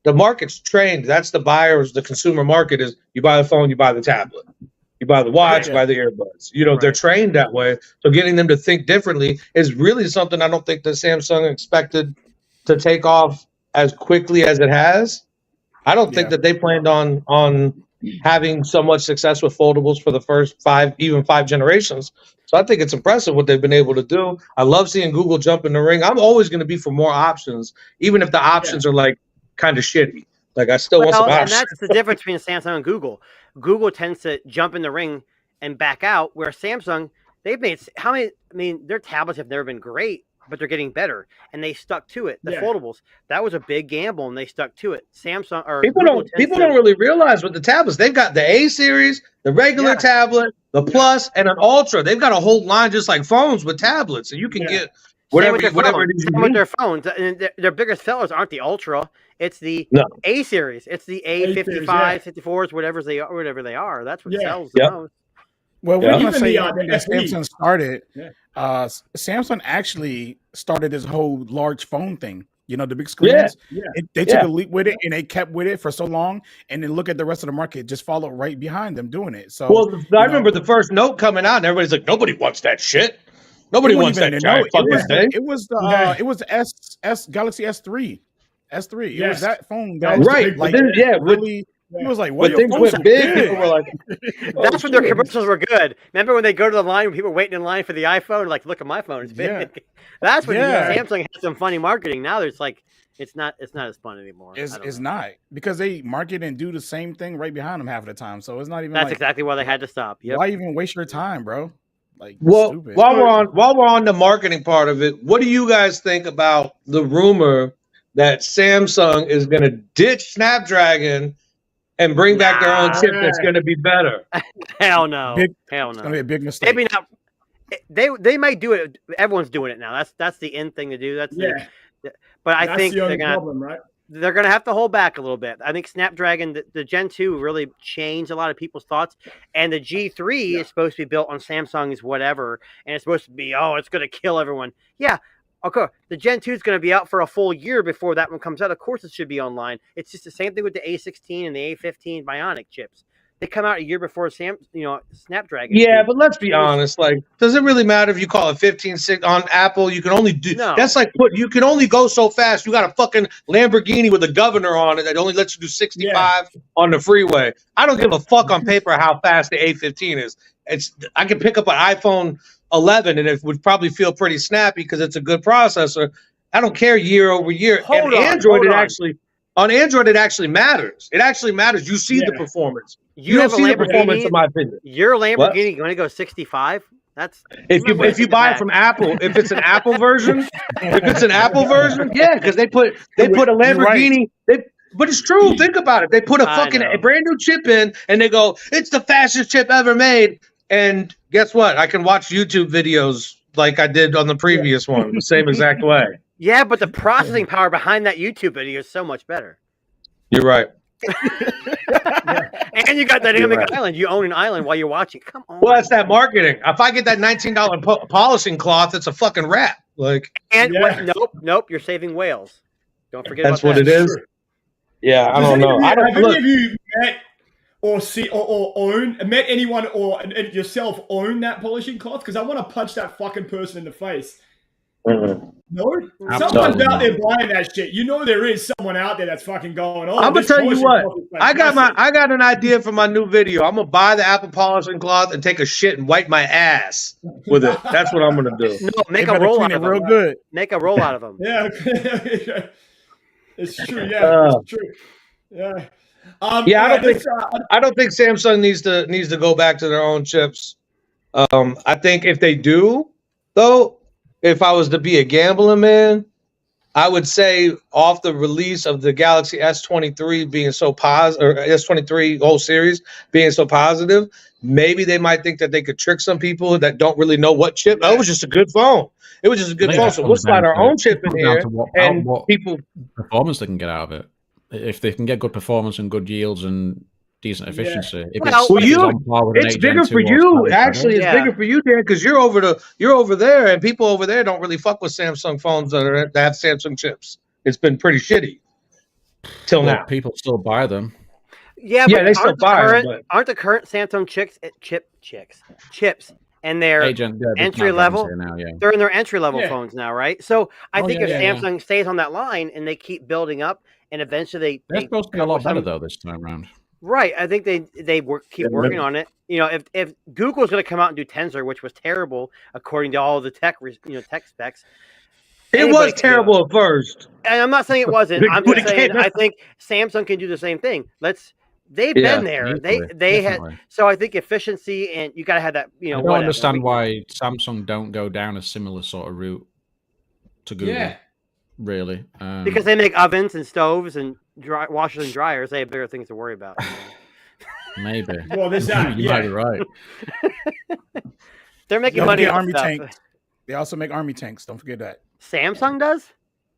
The market's trained. That's the buyers, the consumer market is you buy the phone, you buy the tablet. You buy the watch, you buy the earbuds. They're trained that way. So getting them to think differently is really something I don't think that Samsung expected to take off as quickly as it has. I don't think that they planned on having so much success with foldables for the first 5 generations. So I think it's impressive what they've been able to do. I love seeing Google jump in the ring. I'm always going to be for more options, even if the options are like kind of shitty. Like I still want some options. And that's the difference between Samsung and Google. Google tends to jump in the ring and back out, where Samsung, they've made their tablets have never been great, but they're getting better, and they stuck to it. The foldables, that was a big gamble, and they stuck to it. Samsung or people don't really realize with the tablets, they've got the A series, the regular tablet, the Plus, and an Ultra. They've got a whole line just like phones with tablets, so you can get whatever it is. With their phones, and their biggest sellers aren't the Ultra. It's the A series. It's the A55, 54s, whatever they are. That's what sells the most. Well, we're going to say that Samsung started. Samsung actually started this whole large phone thing. The big screens. They took a leap with it, and they kept with it for so long. And then look at the rest of the market, just followed right behind them doing it. So, I remember the first Note coming out, and everybody's like, "Nobody wants that shit. Nobody wants that giant fucking thing." It was the S Galaxy S3. S3. It was that phone that really. It was like, what? Things went big. People were like, that's when their commercials were good. Remember when they go to the line when people were waiting in line for the iPhone? Like, look at my phone, it's big. Yeah. That's when Samsung had some funny marketing. Now there's like, it's not as fun anymore. It's not, because they market and do the same thing right behind them half of the time. So it's not even. That's exactly why they had to stop. Why even waste your time, bro? Like, Well, stupid. while we're on the marketing part of it, what do you guys think about the rumor that Samsung is going to ditch Snapdragon and bring back their own chip that's going to be better? Hell no. Hell It's no. gonna be a big mistake. Maybe not. They might do it. Everyone's doing it now. That's the end thing to do. But I think the only problem, right? They're going to have to hold back a little bit. I think Snapdragon, the Gen 2 really changed a lot of people's thoughts. And the G3 is supposed to be built on Samsung's whatever. And it's supposed to be, it's going to kill everyone. Yeah. Okay. The Gen 2 is going to be out for a full year before that one comes out. Of course, it should be online. It's just the same thing with the A16 and the A15 Bionic chips. They come out a year before Snapdragon. Yeah, but let's be honest. Like, does it really matter if you call it 15.6 on Apple? You can only do that's like you can only go so fast. You got a fucking Lamborghini with a governor on it that only lets you do 65 on the freeway. I don't give a fuck on paper how fast the A15 is. I can pick up an iPhone 11 and it would probably feel pretty snappy because it's a good processor. I don't care year over year. On Android, it actually matters. It actually matters. You see the performance. You don't see the performance, in my opinion. Your Lamborghini going to go 65? That's if you buy it from Apple. If it's an Apple version, yeah, because they put a Lamborghini. But it's true. Think about it. They put a brand new chip in, and they go, "It's the fastest chip ever made." And guess what? I can watch YouTube videos like I did on the previous one, the same exact way. Yeah, but the processing power behind that YouTube video is so much better. You're right. And you got dynamic island. You own an island while you're watching. Come on. Well, that's that marketing. If I get that $19 polishing cloth, it's a fucking wrap. Nope. You're saving whales. Don't forget that's about that. That's what it is. Yeah, I don't know. Have any of you met or see or met anyone or yourself own that polishing cloth? Because I want to punch that fucking person in the face. Mm-hmm. No, someone's out there buying that shit. You know there is someone out there that's fucking going. I'm gonna tell you what. I got an idea for my new video. I'm gonna buy the Apple polishing cloth and take a shit and wipe my ass with it. That's what I'm gonna do. No, make a roll out of them. Real good. Make a roll out of them. Yeah, it's true. Yeah, it's true. Yeah. I don't think Samsung needs to go back to their own chips. I think if they do, though. If I was to be a gambling man, I would say off the release of the Galaxy S23 being so positive, or S23 whole series being so positive, maybe they might think that they could trick some people that don't really know what chip. Oh, it was just a good phone. It was just a good phone. So we'll slide our own chip in here, and people performance they can get out of it. If they can get good performance and good yields and decent efficiency. It's bigger for you. Actually, it's bigger for you, Dan, because you're over there, and people over there don't really fuck with Samsung phones that have Samsung chips. It's been pretty shitty till now. People still buy them. Yeah, but they still buy them. Aren't the current Samsung chips and their entry level? They're in their entry level phones now, right? So I think if Samsung stays on that line and they keep building up, and eventually they're supposed to be a lot better though this time around. Right, I think they keep working on it. You know, if Google's going to come out and do Tensor, which was terrible according to all the tech specs. It was terrible at first, and I'm not saying it wasn't. I'm just saying I think Samsung can do the same thing. They've been there. They had. So I think efficiency, and you got to have that. You know, I don't understand why Samsung don't go down a similar sort of route to Google. Yeah. Really, because they make ovens and stoves and washers and dryers. They have bigger things to worry about. Maybe. Well, you might be right. They're making money on army stuff. tanks. They also make army tanks. Don't forget that. Samsung does.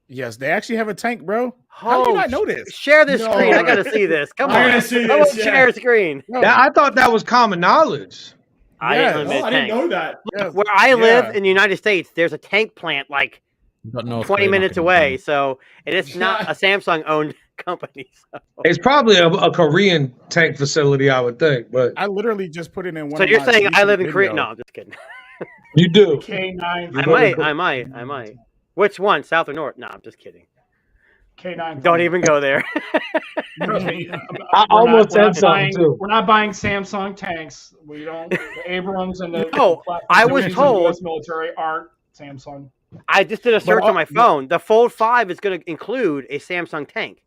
Yes, they actually have a tank, bro. How do you not know this? Share this screen. I gotta see this. Come on. I gotta see this. Share a screen. No. I thought that was common knowledge. I didn't know that. Look, where I live in the United States, there's a tank plant 20 minutes away, so it is not a Samsung-owned company. So. It's probably a Korean tank facility, I would think. But I literally just put it in one. So you're saying I live in Korea? No, I'm just kidding. You do. K9. I might. Which one, South or North? No, I'm just kidding. K9. Don't even go there. I almost said something too. We're not buying Samsung tanks. We don't. The Abrams and the I was told U.S. military aren't Samsung. I just did a search on my phone. The Fold 5 is going to include a Samsung tank.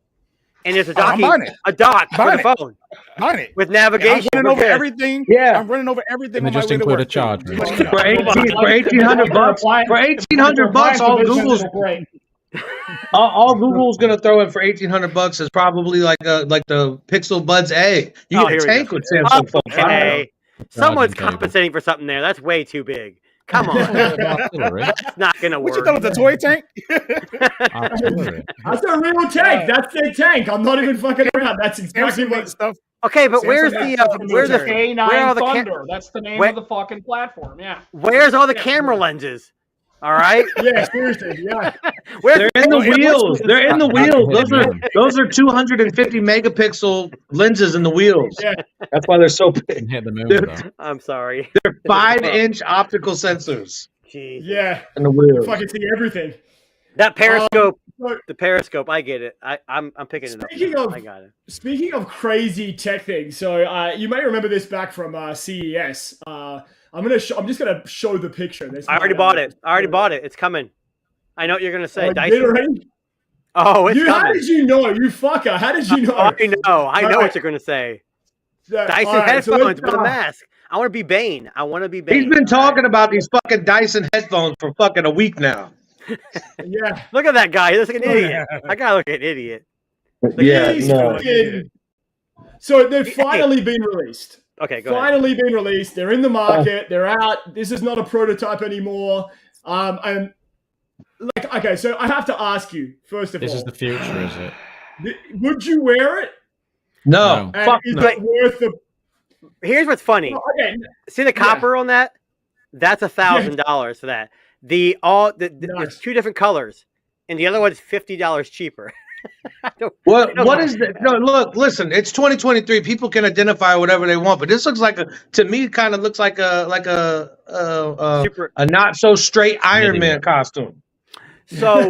and there's a I'm docking, buying it. a dock for Buying the it. phone Buying it. with Yeah, navigation. I'm running over everything. Yeah. I'm running over everything. Can they on my just way to include a work, too. charger? For 1800 bucks. For 1800 bucks, all Google's all Google's gonna throw in for 1800 bucks is probably like the Pixel Buds A. You Oh, get here a we tank go. with Samsung Fold 5. Okay, someone's cable. compensating for something there. That's way too big. Come on, that's not gonna What you work. thought was a toy tank? Absolutely. That's a real tank. That's their tank. I'm not even fucking around. That's exactly Samsung what. makes stuff. Okay, but Samsung where's makes the stuff for the where's the military. where are K9 the Thunder. That's the name of the fucking platform. Yeah. where's all the camera lenses? All right, Yeah, seriously. Yeah. where's They're in the wheels. They're in the wheels. Those are 250 megapixel lenses in the wheels. Yeah. That's why they're so big. Hit the moon with that. I'm sorry. They're 5-inch optical sensors Jeez. Yeah. in the You wheels. fucking see everything. That periscope, so- the periscope, I get it. I'm picking it up. Speaking now. of- I got it. Speaking of crazy tech things, so you may remember this back from CES. I'm just gonna show the picture. I already bought it. It's coming. I know what you're gonna say. Oh, you Dyson. did already? Oh, it's How coming. did you know? You fucker. How did you know? I know. I know All what right. you're gonna say. All Dyson right, so headphones let's, with a mask. I want to be Bane. He's been talking about these fucking Dyson headphones for fucking a week now. Yeah. Look at that guy. He looks like an Oh, idiot. yeah. I gotta look at an idiot. He's fucking- So they've finally been released. Okay, go ahead. Finally been released. They're in the market. They're out. This is not a prototype anymore. And like, okay, so I have to ask you first of This all, is the future, is it? would you wear it? No, And fuck is no. it worth the? Here's what's funny. Oh, okay, See the copper on that? That's $1,000 for that. There's Nice. 2 different colors, and the other one's $50 cheaper. What is the no? Look, listen. It's 2023. People can identify whatever they want, but this looks like to me, kind of looks like a Super. not so straight Iron Man costume. So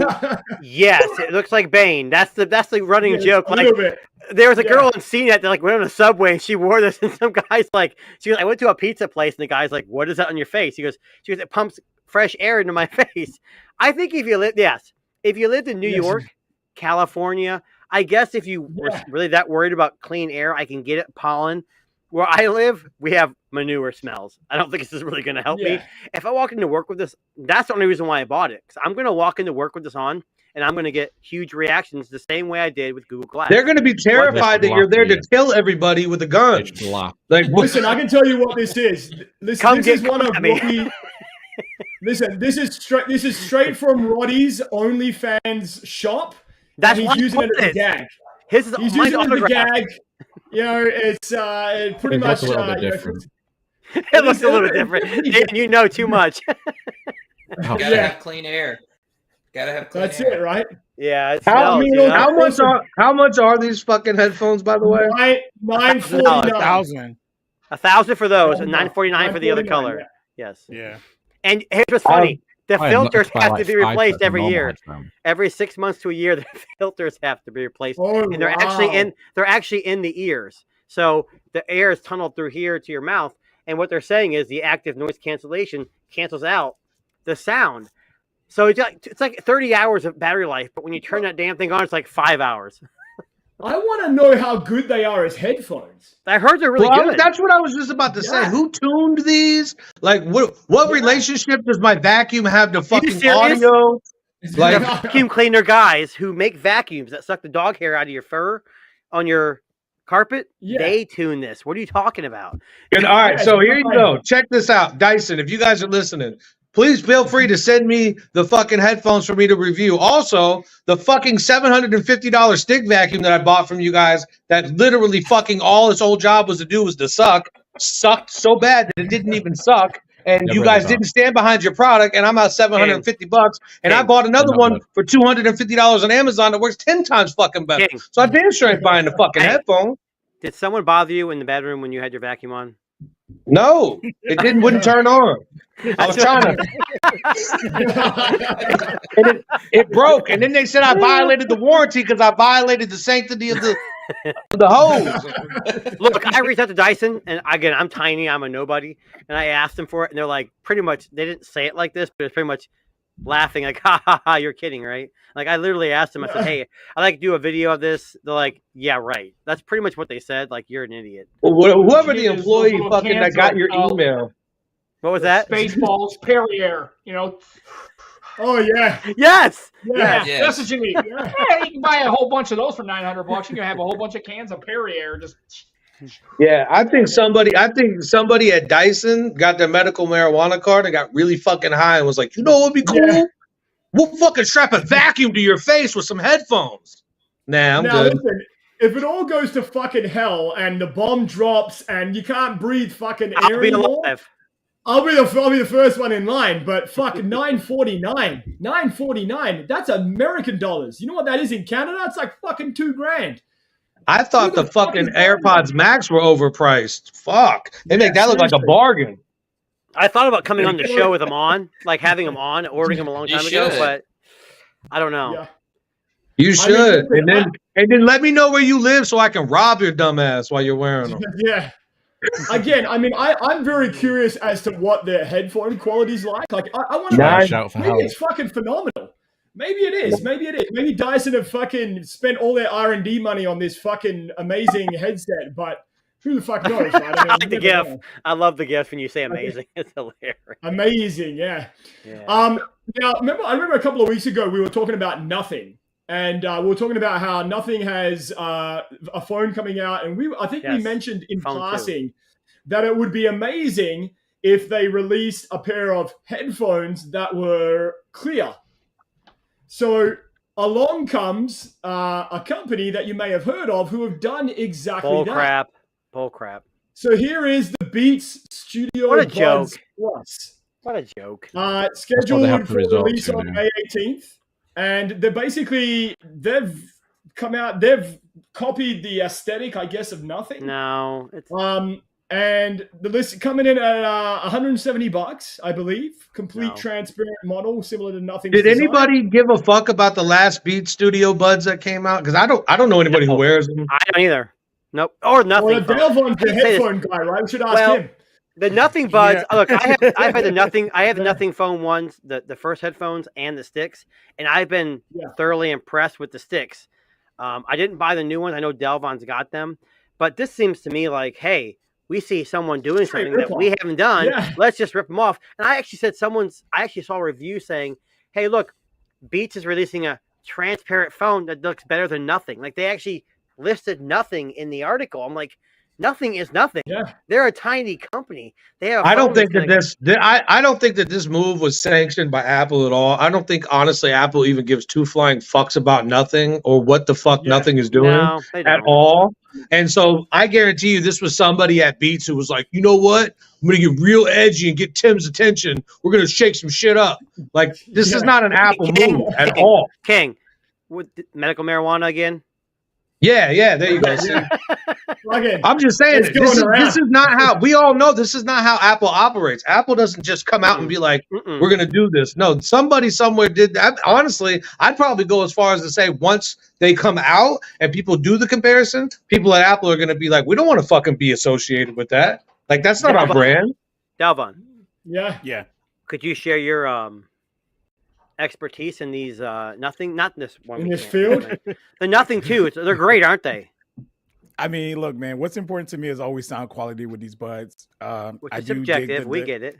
yes, it looks like Bane. That's the running joke. A Like little bit. there was a Yeah. girl on CNET that like went on a subway and she wore this, and some guy's like, she goes, I went to a pizza place, and the guy's like, what is that on your face? She goes, it pumps fresh air into my face. I think if you lived in New York, California, I guess if you were really that worried about clean air, I can get it. Pollen. Where I live, we have manure smells. I don't think this is really going to help me. If I walk into work with this, that's the only reason why I bought it. Because I'm going to walk into work with this on, and I'm going to get huge reactions the same way I did with Google Glass. They're going to be terrified that you're there to kill everybody with a gun. It's black. Like, Listen, I can tell you what this is. This is one of Robbie. Listen, this is straight from Roddy's OnlyFans shop. That's he's what using it as a is. gag. His is He's mine's using it as a autographed. gag. You know, it's pretty It much looks a little bit you know, different. It looks a little different. You know too much. Oh, Gotta have clean air. Gotta have clean That's air. it, right? Yeah, it how, smells, you know? how much are these fucking headphones, by the way? $9.49. $1,000. $1,000 for those and $9.49 for the other $9.49, color. yeah. Yes. Yeah. And here's what's funny. The I filters buy have like to be 5 replaced sets of every normal year. headphones. Every 6 months to a year, the filters have to be replaced. Oh, And they're actually in the ears. So the air is tunneled through here to your mouth. And what they're saying is the active noise cancellation cancels out the sound. So it's like 30 hours of battery life, but when you turn that damn thing on, it's like 5 hours. I want to know how good they are as headphones. I heard they're really good. That's what I was just about to say. Who tuned these? Like, what relationship does my vacuum have to fucking serious? audio? Like, The vacuum cleaner guys who make vacuums that suck the dog hair out of your fur on your carpet, they tune this. What are you talking about? and, all right, so here you go. Check this out. Dyson, if you guys are listening, please feel free to send me the fucking headphones for me to review. Also, the fucking $750 stick vacuum that I bought from you guys that literally fucking all its whole job was to do was to sucked so bad that it didn't even suck. And you guys didn't stand behind your product, and I'm out $750, and I bought another one for $250 on Amazon that works 10 times fucking better. So I damn sure ain't buying the fucking headphone. Did someone bother you in the bedroom when you had your vacuum on? No, it wouldn't turn on. I was trying to. And it broke, and then they said I violated the warranty because I violated the sanctity of the hose. Look, I reached out to Dyson, and again, I'm tiny, I'm a nobody, and I asked them for it, and they're like, pretty much, they didn't say it like this, but it's pretty much, laughing like, ha ha ha, you're kidding, right? Like I literally asked them, I said, hey, I'd like to do a video of this. They're like, yeah, right. That's pretty much what they said. Like, you're an idiot. Well, whoever the employee fucking that got your email. What was that? Spaceballs, Perrier, Oh yeah. Yes. Yeah. Yes. That's what you need. Yeah, you can buy a whole bunch of those for $900. You can have a whole bunch of cans of Perrier. Just. Yeah, I think somebody at Dyson got their medical marijuana card and got really fucking high and was like, you know what would be cool? Yeah. We'll fucking strap a vacuum to your face with some headphones. Nah, I'm good. Listen, if it all goes to fucking hell and the bomb drops and you can't breathe fucking air anymore, I'll be the first one in line. But fuck, $949. That's American dollars. You know what that is in Canada? It's like fucking $2,000. I thought the fucking AirPods Max were overpriced. Fuck, they make that look like a bargain. I thought about coming on the show with them on, like having them on, ordering them a long time ago, but I don't know. Yeah. You should, and then let me know where you live so I can rob your dumb ass while you're wearing them. Yeah. Again, I mean, I'm very curious as to what their headphone quality is like. Like, I want to know. Maybe it's fucking phenomenal. Maybe it is. Maybe Dyson have fucking spent all their R&D money on this fucking amazing headset, but who the fuck knows, right? I like the GIF. I love the GIF when you say amazing. It's hilarious. Amazing, yeah. Now, I remember a couple of weeks ago we were talking about Nothing. And we were talking about how Nothing has a phone coming out, and I think we mentioned in passing that it would be amazing if they released a pair of headphones that were clear. So along comes a company that you may have heard of who have done exactly that. Bull crap. So here is the Beats Studio What a Buds joke. Plus. What a joke. Scheduled for release on May 18th. And they've copied the aesthetic, I guess, of Nothing. No. And the list coming in at $170, I believe. Complete transparent model, similar to Nothing. Did anybody give a fuck about the last Beat Studio Buds that came out? Because I don't know anybody who wears them. I don't either. Nope. Or Nothing. Well, Dalevon's the headphone guy, right? We should ask him. The Nothing Buds. Look, I've had the Nothing. I have the Nothing phone ones, the first headphones and the sticks, and I've been thoroughly impressed with the sticks. I didn't buy the new ones. I know Dalevon's got them, but this seems to me like, hey, we see someone doing something that we haven't done. Yeah. Let's just rip them off. And I actually said I actually saw a review saying, hey, look, Beats is releasing a transparent phone that looks better than Nothing. Like they actually listed Nothing in the article. I'm like, Nothing is Nothing. Yeah. They're a tiny company. They have. I don't think that this move was sanctioned by Apple at all. I don't think honestly Apple even gives two flying fucks about Nothing or what the fuck Nothing is doing at all. And so I guarantee you this was somebody at Beats who was like, you know what? I'm gonna get real edgy and get Tim's attention. We're gonna shake some shit up. Like this is not an Apple move at all. King, with medical marijuana again? Yeah, there you go. I'm just saying this is not how we all know this is not how Apple operates. Apple doesn't just come out and be like, we're gonna do this. No, somebody somewhere did that. Honestly, I'd probably go as far as to say once they come out and people do the comparison, people at Apple are gonna be like, we don't want to fucking be associated with that. Like that's not our brand. Dalvon. Yeah. Could you share your expertise in these Nothing, not this one in this field? The Nothing too. They're great, aren't they? I mean, look, man. What's important to me is always sound quality with these buds. Which is subjective. We get it.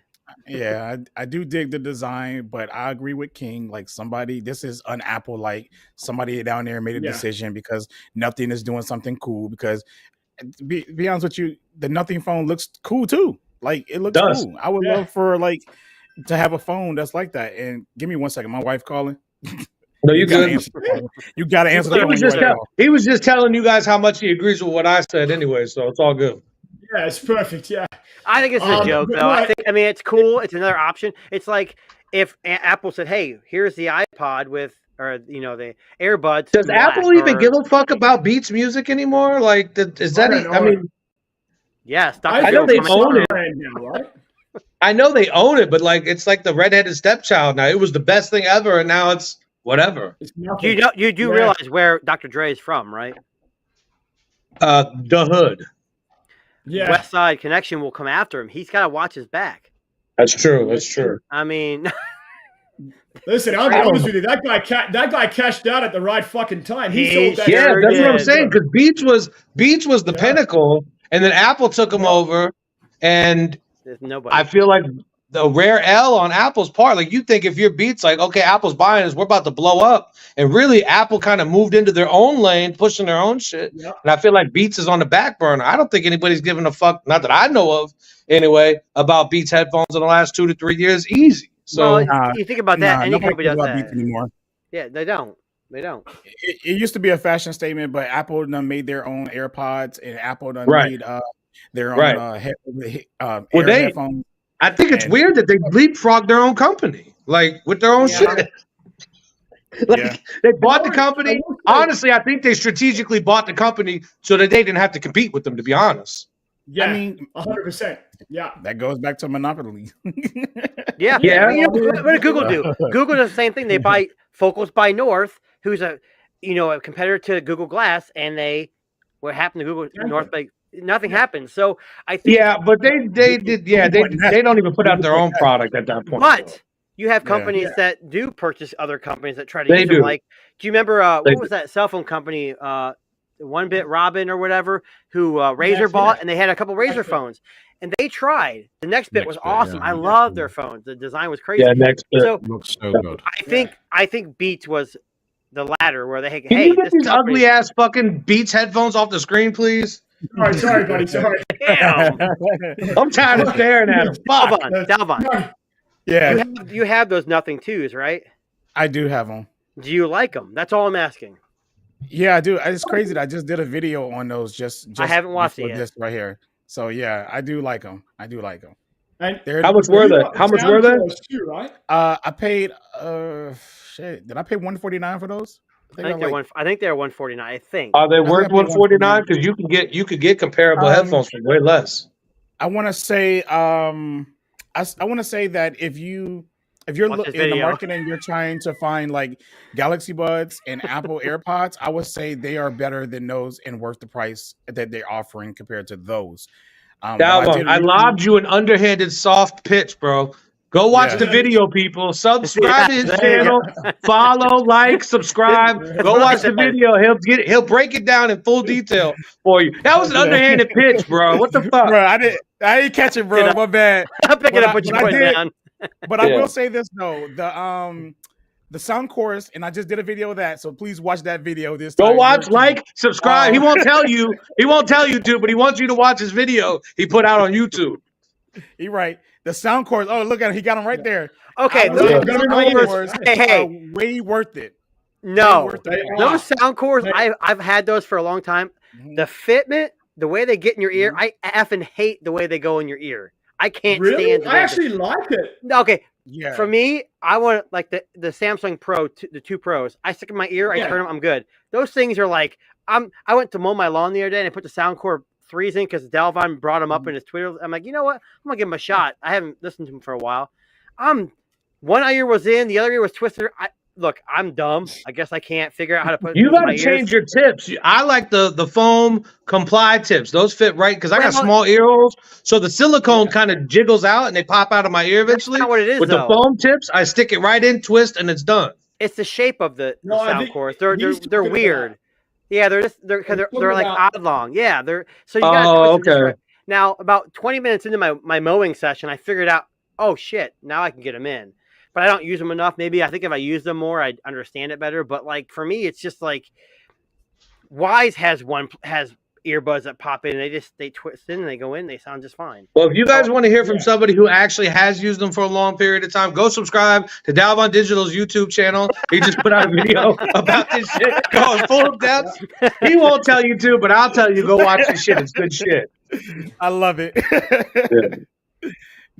Yeah, I do dig the design, but I agree with King. Like this is an Apple. Like somebody down there made a decision because Nothing is doing something cool. Because be honest with you, the Nothing phone looks cool too. Like it looks cool. I would love for to have a phone that's like that. And give me 1 second. My wife calling. No, you good. You got to answer the phone. He was just telling you guys how much he agrees with what I said anyway, so it's all good. Yeah, it's perfect. Yeah. I think it's a joke, though. I mean, it's cool. It's another option. It's like if Apple said, hey, here's the iPod with, or, the AirBuds. Does Apple even give a fuck about Beats music anymore? Like, is that, I mean. Yes. I know they own it. Right? I know they own it, but it's like the redheaded stepchild now. It was the best thing ever, and now it's whatever. You do realize where Dr. Dre is from, right? The Hood. Yeah. West Side Connection will come after him. He's got to watch his back. That's true. I mean, Listen, I'll be honest with you. That guy cashed out at the right fucking time. He sold that. Yeah, that's what I'm saying. Because Beats was the pinnacle, and then Apple took him over, and I feel like the rare L on Apple's part. Like, you think if your Beats, like, okay, Apple's buying us, we're about to blow up, and really Apple kind of moved into their own lane, pushing their own shit. Yep. And I feel like Beats is on the back burner. I don't think anybody's giving a fuck, not that I know of anyway, about Beats headphones in the last 2 to 3 years. Easy. So you think about that, any company does that anymore. Yeah, they don't. They don't. It used to be a fashion statement, but Apple done made their own AirPods, and Apple done made their own headphones. I think it's weird that they leapfrogged their own company, like with their own shit. They bought the company. Honestly, I think they strategically bought the company so that they didn't have to compete with them, to be honest. Yeah, I mean, 100%. Yeah, that goes back to monopoly. Yeah. What did Google do? Google does the same thing. They buy Focals by North, who's a competitor to Google Glass, and what happened to Google North? Like, nothing happened. So I think but they did. Yeah, they don't even put out their own product at that point. But you have companies that do purchase other companies that try to use them. Like, do you remember what was that cell phone company? One Bit Robin or whatever, who Razer bought, and they had a couple Razer phones, and they tried. The Next Bit was awesome. I loved their phones. The design was crazy. Yeah, Next Bit looks so good. I think Beats was the latter, where they Can you get these ugly ass fucking Beats headphones off the screen, please? Sorry, buddy. Sorry. Damn. I'm tired of staring at them. Dalevon. Yeah. You have those Nothing Twos, right? I do have them. Do you like them? That's all I'm asking. Yeah, I do. It's crazy that I just did a video on those. Just I haven't watched it yet. This right here. So yeah, I do like them. And how much were they? How much were they? Too, right? I paid. Did I pay $149 for those? I think they're $149. I think. Are they worth $149? Because you could get comparable headphones for way less. I want to say. I want to say that if you're in the market and you're trying to find like Galaxy Buds and Apple AirPods, I would say they are better than those and worth the price that they're offering compared to those. I lobbed you an underhanded soft pitch, bro. Go watch the video, people. Subscribe to his channel. Follow, like, subscribe. Go watch the video. He'll break it down in full detail for you. That was an underhanded pitch, bro. What the fuck? Bro, I didn't catch it, bro. My bad. I'll pick it up what you put down. But I will say this though, the sound chorus, and I just did a video of that, so please watch that video this time. Go watch, like, subscribe. He won't tell you. He won't tell you to, but he wants you to watch his video he put out on YouTube. You're right. The sound chorus. Oh, look at him. He got him right there. Okay. Hey, way worth it. No, those sound cores, I've had those for a long time. Mm-hmm. The fitment, the way they get in your ear, I effing hate the way they go in your ear. I can't stand it. I actually like it. Okay. Yeah. For me, I want like the Samsung Pro, the 2 Pros. I stick in my ear, I turn them, I'm good. Those things are like, I went to mow my lawn the other day and I put the Soundcore 3s in because Dalevon brought them up in his Twitter. I'm like, you know what? I'm going to give him a shot. I haven't listened to him for a while. One ear was in, the other ear was twisted. Look, I'm dumb. I guess I can't figure out how to put it in my ears. You got to change your tips. I like the foam comply tips. Those fit right because I got small ear holes. So the silicone kind of jiggles out and they pop out of my ear eventually. That's not what it is, With the foam tips, I stick it right in, twist, and it's done. It's the shape of the sound cores. They're weird. Yeah, they're like oblong. Yeah, so you got okay. Now, about 20 minutes into my mowing session, I figured out, oh shit, now I can get them in. But I don't use them enough. Maybe I think if I use them more, I'd understand it better. But like for me, it's just like Wise has earbuds that pop in. They twist in and they go in. They sound just fine. Well, if you guys want to hear from somebody who actually has used them for a long period of time, go subscribe to Dalevon Digital's YouTube channel. He just put out a video about this shit going full depth. He won't tell you to, but I'll tell you. Go watch this shit. It's good shit. I love it.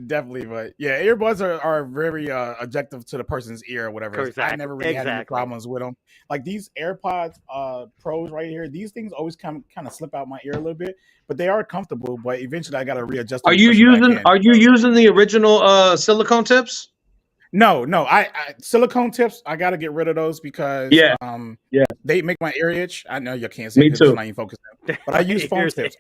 Definitely, but yeah, earbuds are very objective to the person's ear or whatever. Exactly. I never really had any problems with them. Like these AirPods Pros right here, these things always kind of slip out my ear a little bit, but they are comfortable. But eventually, I got to readjust. Are you using the original silicone tips? No, I silicone tips. I got to get rid of those because they make my ear itch. I know you can't see. Me too. Not even focusing, but I use foam tips.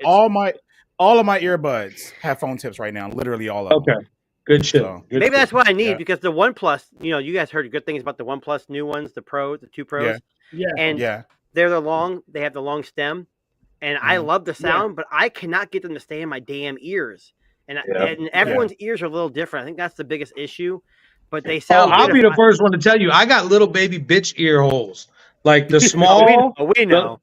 All of my earbuds have phone tips right now. Literally all of them. Okay. Good shit. So, Good Maybe shit. that's what I need Yeah. because the OnePlus, you guys heard good things about the OnePlus new ones, the Pro, the 2 Pros. Yeah. Yeah. And Yeah. they have the long stem. And I love the sound, but I cannot get them to stay in my damn ears. And everyone's ears are a little different. I think that's the biggest issue. But they sound I'll good be if the first one to tell you, I got little baby bitch ear holes. Like the small, we know.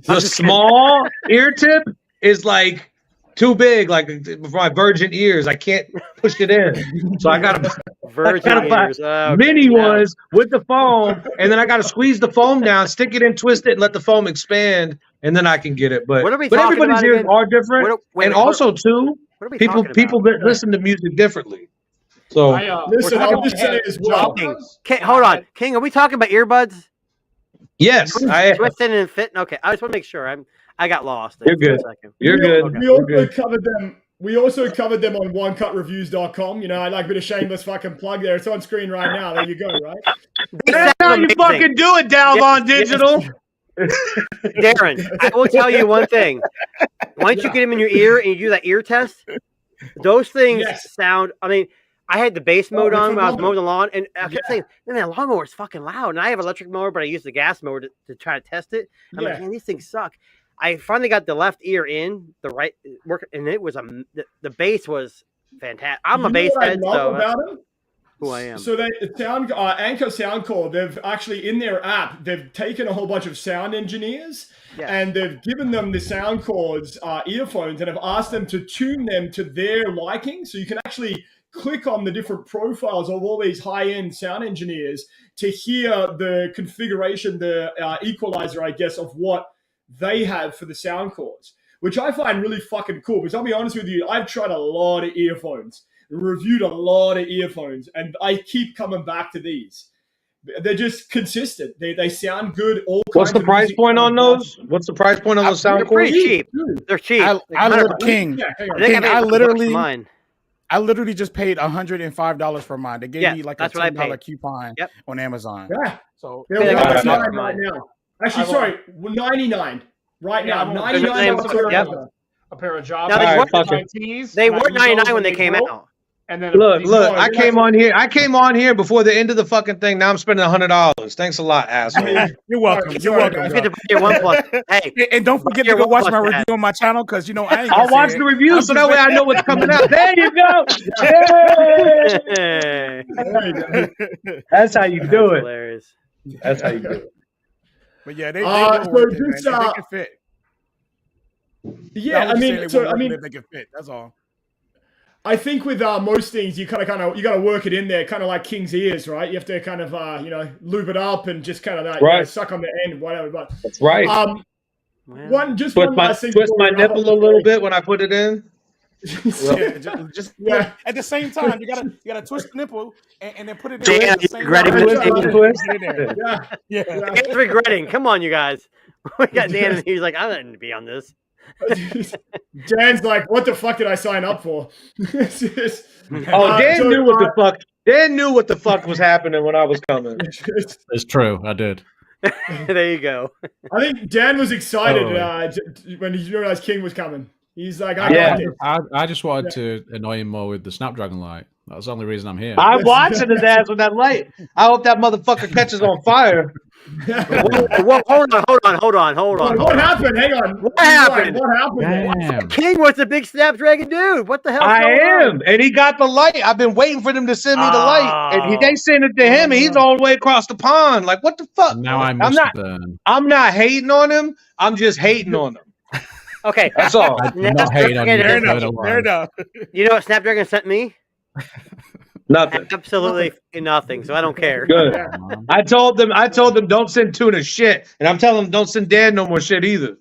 the small ear tip is like too big, like for my virgin ears. I can't push it in. So I got to Virgin ears. mini ones with the foam, and then I got to squeeze the foam down, stick it in, twist it, and let the foam expand, and then I can get it. But What are we but talking everybody's about ears again? are different, and also too, what are we people talking about? listen to music differently. So Listen, I'll just say as well. Hold on, King. Are we talking about earbuds? yes, I. Twisted and fit. Okay, I just want to make sure. I got lost. You're good. For a second. You're good. We also covered them. We also covered them on OneCutReviews.com. I like a bit of shameless fucking plug there. It's on screen right now. There you go. Right. That's how you fucking do it, Dalevon Digital. Darren, I will tell you one thing. Once you get them in your ear and you do that ear test, those things sound. I mean, I had the bass mode on when I was mowing the lawn, and I kept saying, "Man, that lawnmower is fucking loud." And I have an electric mower, but I use the gas mower to try to test it. I'm like, man, these things suck. I finally got the left ear in the right work, and it was the bass was fantastic. I'm a bass head, so that's who I am. So Anchor Soundcore, they've actually in their app, they've taken a whole bunch of sound engineers and they've given them the Soundcores earphones and have asked them to tune them to their liking. So you can actually click on the different profiles of all these high-end sound engineers to hear the configuration, the equalizer, I guess, of what they have for the Soundcores, which I find really fucking cool. Because I'll be honest with you, I've tried a lot of earphones, reviewed a lot of earphones, and I keep coming back to these. They're just consistent. They sound good. What's the price point on those? What's the price point on those Soundcores? They're pretty cheap. They're cheap. I literally just paid $105 for mine. They gave me like a $10 coupon on Amazon. Yeah. So they're $99 right now. Actually, sorry, $99 right now. $99 a pair of jobs. They were $99 when they came out. And then look, I came on here before the end of the fucking thing. Now I'm spending $100. Thanks a lot, asshole. You're welcome. You're welcome. Hey, and don't forget to go watch my review on my channel because I'll watch the review so that way I know what's coming out. There you go. That's how you do it. Hilarious. That's how you do it. But yeah, they can fit. Yeah, I mean, they can fit. That's all. I think with most things, you kind of you got to work it in there, kind of like King's ears, right? You have to kind of lube it up and just kind of suck on the end, whatever. But that's right. Twist my nipple a little bit when I put it in. At the same time, you gotta twist the nipple and then put it in. It's regretting. Come on, you guys. We got Dan, and he's like, I didn't be on this. Dan's like, what the fuck did I sign up for? Dan knew what the fuck. Dan knew what the fuck was happening when I was coming. It's true, I did. There you go. I think Dan was excited when he realized King was coming. He's like, I just wanted to annoy him more with the Snapdragon light. That's the only reason I'm here. I'm watching his ass with that light. I hope that motherfucker catches on fire. Hold on. What happened? Hang on. What happened? Damn. King was a big Snapdragon dude. What the hell? I am, and he got the light. I've been waiting for them to send me the light, and they sent it to him, and he's all the way across the pond. Like, what the fuck? Now I'm not hating on him. I'm just hating on him. Okay, that's all. I'm not hating on you. Fair enough. You know what Snapdragon sent me? Nothing. Absolutely nothing. So I don't care. Good. I told them don't send Tuna shit, and I'm telling them don't send Dan no more shit either.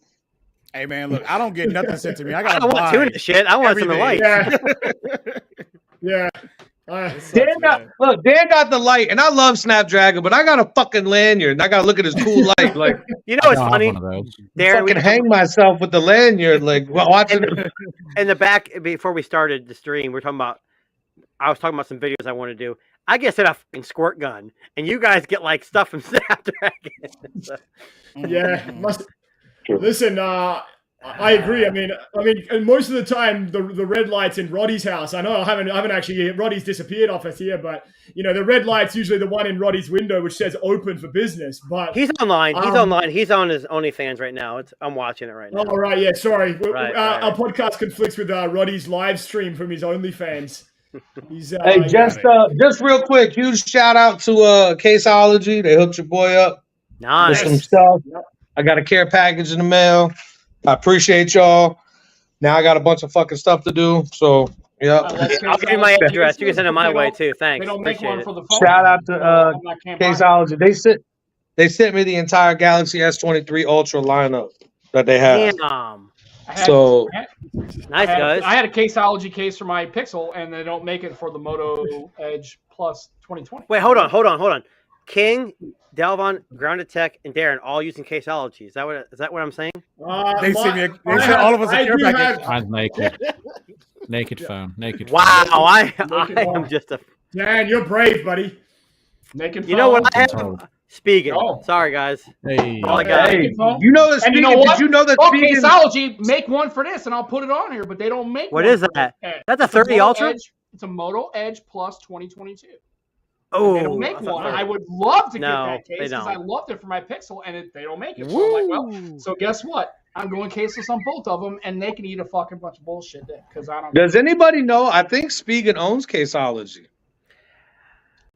Hey man, look, I don't get nothing sent to me. I don't want Tuna shit. I want some light. Yeah. Dan got the light, and I love Snapdragon, but I got a fucking lanyard, and I gotta look at his cool light. Like, you know, it's funny. There, I can hang myself with the lanyard, like watching. In the back, before we started the stream, I was talking about some videos I want to do. I get set up a fucking squirt gun, and you guys get like stuff from Snapdragon. Yeah, listen. I agree. I mean, and most of the time, the red light's in Roddy's house. I know I haven't actually. Roddy's disappeared off us here, but the red light's usually the one in Roddy's window which says "open for business." But he's online. He's online. He's on his OnlyFans right now. I'm watching it right now. Oh, right. Yeah. Sorry. Right. Our podcast conflicts with Roddy's live stream from his OnlyFans. He's, hey, just real quick, huge shout out to Caseology. They hooked your boy up with some stuff. Yep. I got a care package in the mail. I appreciate y'all. Now I got a bunch of fucking stuff to do. So yeah, I'll give you my address. You can send it my way too. Thanks. They don't make one for the phone. Shout out to Caseology. They sent me the entire Galaxy S23 Ultra lineup that they have. Damn. Nice guys. I had a Caseology case for my Pixel, and they don't make it for the Moto Edge Plus 2020. Wait, hold on. King, Dalevon, Grounded Tech, and Darren all using Caseology. Is that what I'm saying? They sent all of us a care package. I'm naked. Naked phone. Naked phone. Wow, I am just a... Dan, you're brave, buddy. Naked phone. You know what I have? Spigen. Oh. Sorry, guys. Hey. All I got. Hey, you know that Spigen, did you know that Spigen... Caseology, make one for this, and I'll put it on here, but they don't make one. What is that? That's a 30 Ultra? It's a Moto Edge Plus 2022. Oh, they don't make one. I would love to get that case because I loved it for my Pixel, and they don't make it. So I'm like, well, so guess what? I'm going caseless on both of them, and they can eat a fucking bunch of bullshit then, because I don't. Does anybody know? I think Spigen owns Caseology.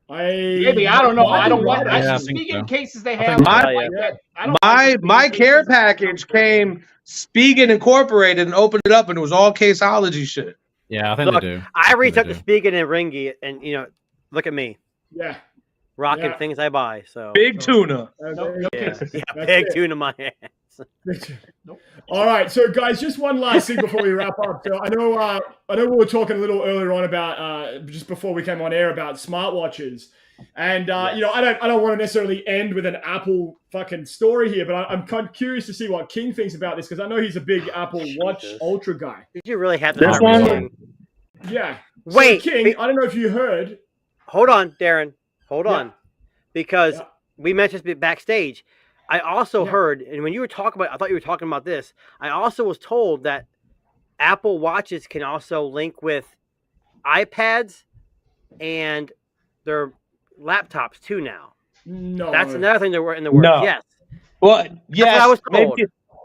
Maybe I don't know. I don't want. I speak in cases they have. My care package came Spigen Incorporated and opened it up, and it was all Caseology shit. Yeah, I think they do. I reached out to Spigen and Ringy, and look at me. Yeah. Rocking things I buy. So big tuna. Big tuna my ass. Nope. All right, so guys, just one last thing before we wrap up. So I know we were talking a little earlier on about just before we came on air about smartwatches, and I don't want to necessarily end with an Apple fucking story here, but I'm kind of curious to see what King thinks about this because I know he's a big Apple Watch Ultra guy. Did you really have this one? Yeah. Wait, so King. I don't know if you heard. Hold on, Darren. Hold on, because we mentioned this backstage. I also heard, and when you were talking about, I thought you were talking about this. I also was told that Apple Watches can also link with iPads and their laptops too now. No, that's another thing that were in the works. No. Yes. Well, yes, that's what I was told.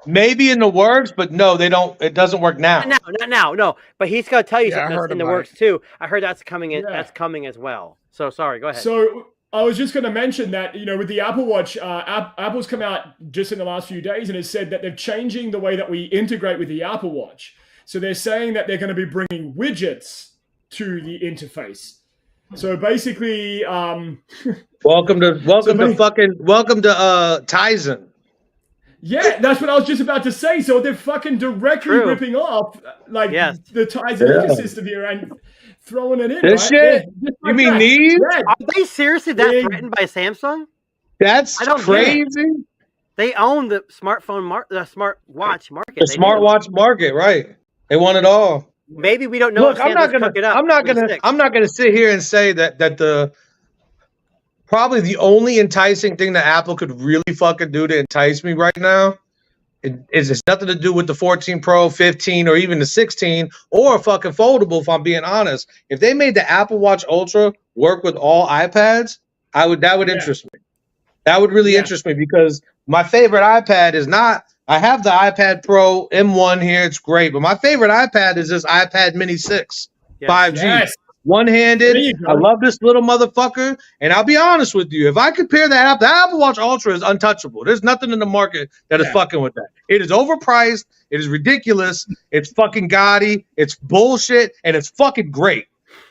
Maybe in the works, but no, they don't. It doesn't work now. Not now. No, but he's going to tell you something that's in the works too. I heard that's coming in. That's coming as well. So sorry, go ahead. So I was just going to mention that, with the Apple Watch, Apple's come out just in the last few days and has said that they're changing the way that we integrate with the Apple Watch. So they're saying that they're going to be bringing widgets to the interface. So basically, welcome to Tizen. Yeah, that's what I was just about to say. So they're fucking directly ripping off the Tizen ecosystem here and throwing it in. This shit? You mean these? Are they seriously that threatened by Samsung? That's crazy. They own the smartphone, the smartwatch market. The smartwatch market, right? They want it all. Maybe we don't know. Look, I'm not gonna sit here and say that the probably the only enticing thing that Apple could really fucking do to entice me right now it's nothing to do with the 14 Pro, 15, or even the 16, or a fucking foldable, if I'm being honest. If they made the Apple Watch Ultra work with all iPads, that would interest me. That would really interest me because my favorite iPad is not, I have the iPad Pro M1 here, it's great, but my favorite iPad is this iPad Mini 6 5G. Yes. One-handed. I love this little motherfucker. And I'll be honest with you. If I compare that up, the Apple Watch Ultra is untouchable. There's nothing in the market that is fucking with that. It is overpriced. It is ridiculous. It's fucking gaudy. It's bullshit. And it's fucking great.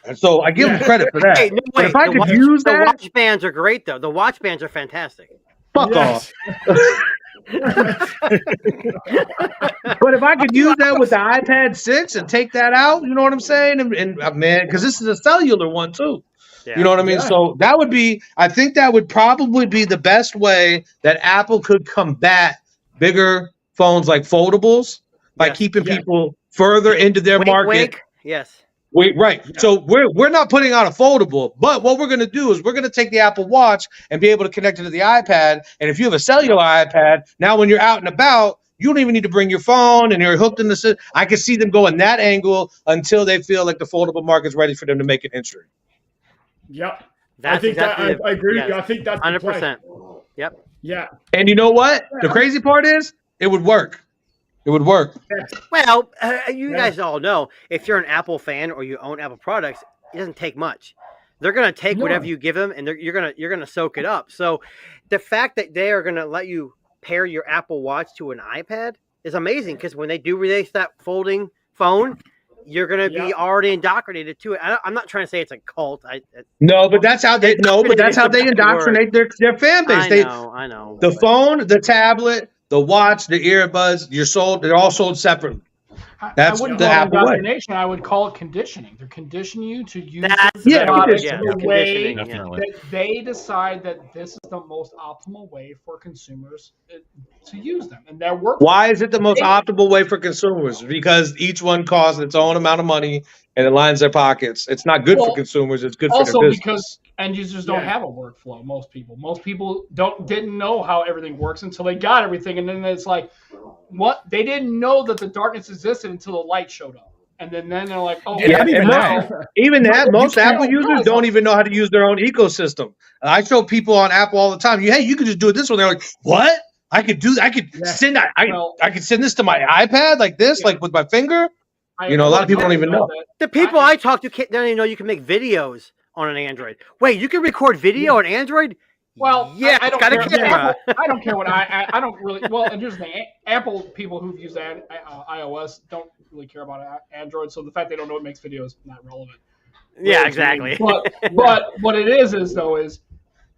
And so I give them credit for that. Hey, no, wait, if I could use that. The watch bands are great, though. The watch bands are fantastic. Fuck off. But if I could use that with the iPad 6 and take that out, you know what I'm saying? And man, because this is a cellular one too. Yeah. You know what I mean? Yeah. So that would be, I think that would probably be the best way that Apple could combat bigger phones like foldables by keeping people further into their market. Wink. Yes. Right. Yeah. So we're not putting out a foldable, but what we're going to do is we're going to take the Apple Watch and be able to connect it to the iPad. And if you have a cellular iPad, now when you're out and about, You don't even need to bring your phone, and you're hooked in the system. I can see them go in that angle until they feel like the foldable market's ready for them to make an entry. Yep. That's I think exactly I agree with you. I think that's 100%. Yep. Yeah. And you know what? The crazy part is, it would work. It would work. Well, you guys all know if you're an Apple fan or you own Apple products, it doesn't take much. They're gonna take whatever you give them, and you're gonna soak it up. So, the fact that they are gonna let you pair your Apple Watch to an iPad is amazing because when they do release that folding phone, you're gonna be already indoctrinated to it. I'm not trying to say it's a cult. No, but that's how they indoctrinate their fan base. I know. The phone, the tablet, the watch, the earbuds, they're all sold separately. That's I wouldn't the call it Apple way. indoctrination. I would call it conditioning. They're conditioning you to use Yeah, products yeah, the way definitely. that they decide that this is the most optimal way for consumers to use them. And their work. Why is it the most optimal way for consumers? Because each one costs its own amount of money and it lines their pockets. It's not good for consumers. It's good for their business. Because end users don't have a workflow. Most people didn't know how everything works until they got everything, and then it's like, what? They didn't know that the darkness existed until the light showed up, and then they're like, oh, yeah. Even that, most Apple users don't even know how to use their own ecosystem. I show people on Apple all the time. Hey, you can just do it this way. They're like, what? I could do. I could send. I could send this to my iPad like this, like with my finger. A lot of people don't even know. The people I talk to don't even know you can make videos on an Android. Wait, you can record video on Android? Well, yeah, I don't got care. a camera. I don't care what I don't really. Well, and here's the thing: Apple people who've used iOS don't really care about Android. So the fact they don't know it makes videos not relevant. Yeah, exactly. But what it is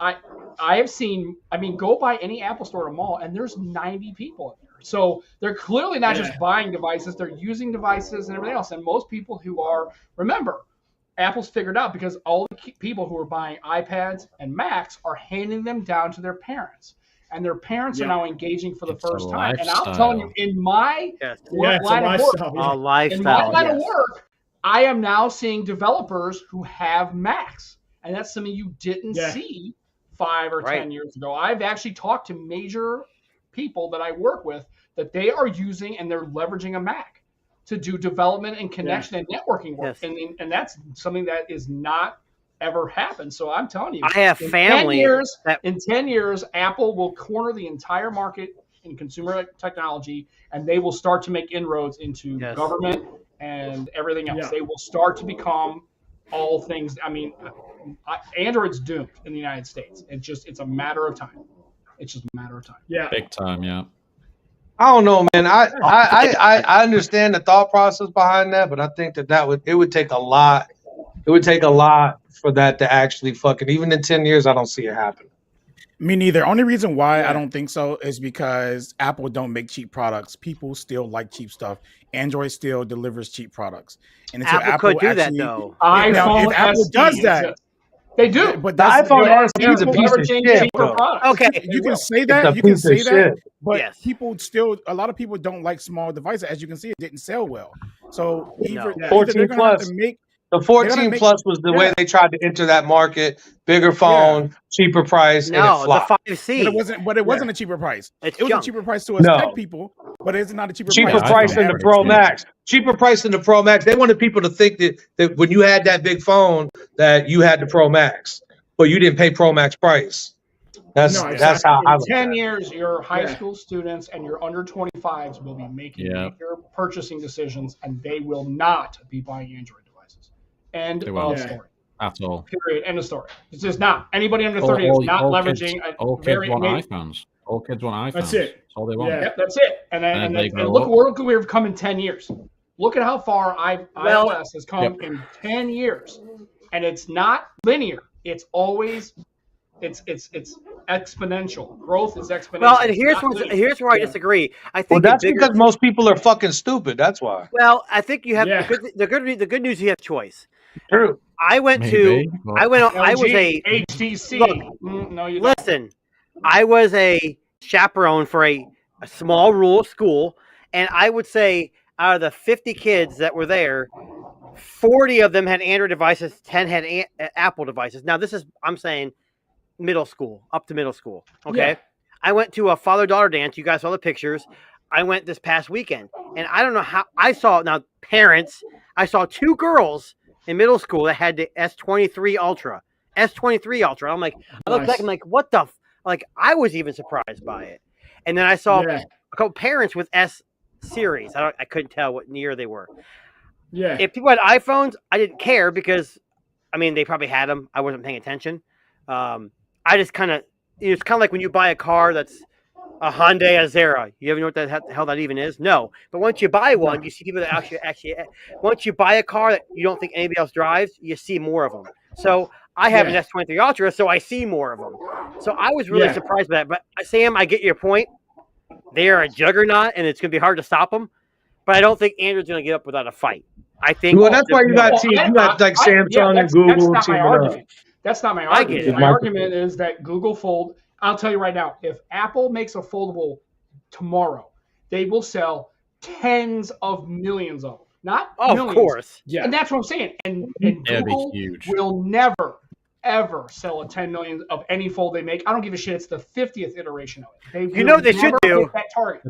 I have seen. I mean, go by any Apple store or mall, and there's 90 people in there. So they're clearly not just buying devices; they're using devices and everything else. And most people remember, Apple's figured out because all the people who are buying iPads and Macs are handing them down to their parents. And their parents are now engaging for the first time. And I'm telling you, in my line of work, I am now seeing developers who have Macs. And that's something you didn't see 5 or 10 years ago. I've actually talked to major people that I work with that they are using and they're leveraging a Mac to do development and connection and networking work. And that's something that is not ever happened. So I'm telling you, I have family. In 10 years, Apple will corner the entire market in consumer technology, and they will start to make inroads into government and everything else. They will start to become all things. I mean, Android's doomed in the United States. It's a matter of time. It's just a matter of time. Yeah. Big time, yeah. I don't know, man. I understand the thought process behind that, but I think it would take a lot. It would take a lot for that to actually even in 10 years, I don't see it happen. Me neither. Only reason why I don't think so is because Apple don't make cheap products. People still like cheap stuff. Android still delivers cheap products. And until Apple could do that though. If Apple does that, they do. But the iPhone SE is a piece of shit. Okay, you can say that. You can say that. But people still, a lot of people don't like small devices. As you can see, it didn't sell well. So either 14 plus. The 14 plus was the way they tried to enter that market. Bigger phone, cheaper price, and it flopped. The 5C. But it wasn't a cheaper price. It was a cheaper price to us tech people, but it's not a cheaper price than the Pro Max. Cheaper price than the Pro Max. They wanted people to think that when you had that big phone, that you had the Pro Max, but you didn't pay Pro Max price. That's how I look at it. 10 years, your high school students and your under 25s will be making your purchasing decisions, and they will not be buying Android devices. End of story. At all. Period. End of story. It's just not. Anybody under 30 is not leveraging all kids want iPhones. All kids want iPhones. That's it. That's all they want. Yeah, that's it. And look where we've come in 10 years. Look at how far iOS has come in 10 years. And it's not linear. It's always it's exponential. Growth is exponential. Well, and here's where I disagree. I think that's because most people are fucking stupid. That's why. Well, I think you have the good news. You have choice. True. I was a HTC. Look, listen, I was a chaperone for a small rural school, and I would say out of the 50 kids that were there, 40 of them had Android devices, 10 had Apple devices. Now I'm saying middle school, up to middle school. Okay. Yeah. I went to a father-daughter dance. You guys saw the pictures. I went this past weekend, and I don't know how I saw parents. I saw 2 girls in middle school that had the S23 Ultra. S23 Ultra. I'm like, I look back, I'm like, what the? Like, I was even surprised by it. And then I saw a couple parents with S series. I couldn't tell what year they were. Yeah. If people had iPhones, I didn't care because, I mean, they probably had them. I wasn't paying attention. I just kind of, it's kind of like when you buy a car that's a Hyundai Azera. You ever know what the hell that even is? No. But once you buy one, you see people that actually, once you buy a car that you don't think anybody else drives, you see more of them. So I have an S23 Ultra, so I see more of them. So I was really surprised by that. But Sam, I get your point. They are a juggernaut, and it's going to be hard to stop them. But I don't think Android's going to get up without a fight. I think. Well, that's why you got like Samsung and Google. That's not my argument. That's not my argument. My argument is that Google Fold. I'll tell you right now, if Apple makes a foldable tomorrow, they will sell tens of millions of them. Not millions. Of course. Yeah. And that's what I'm saying. And Google will never, ever sell a 10 million of any fold they make. I don't give a shit. It's the 50th iteration of it. You know what they should do? That target.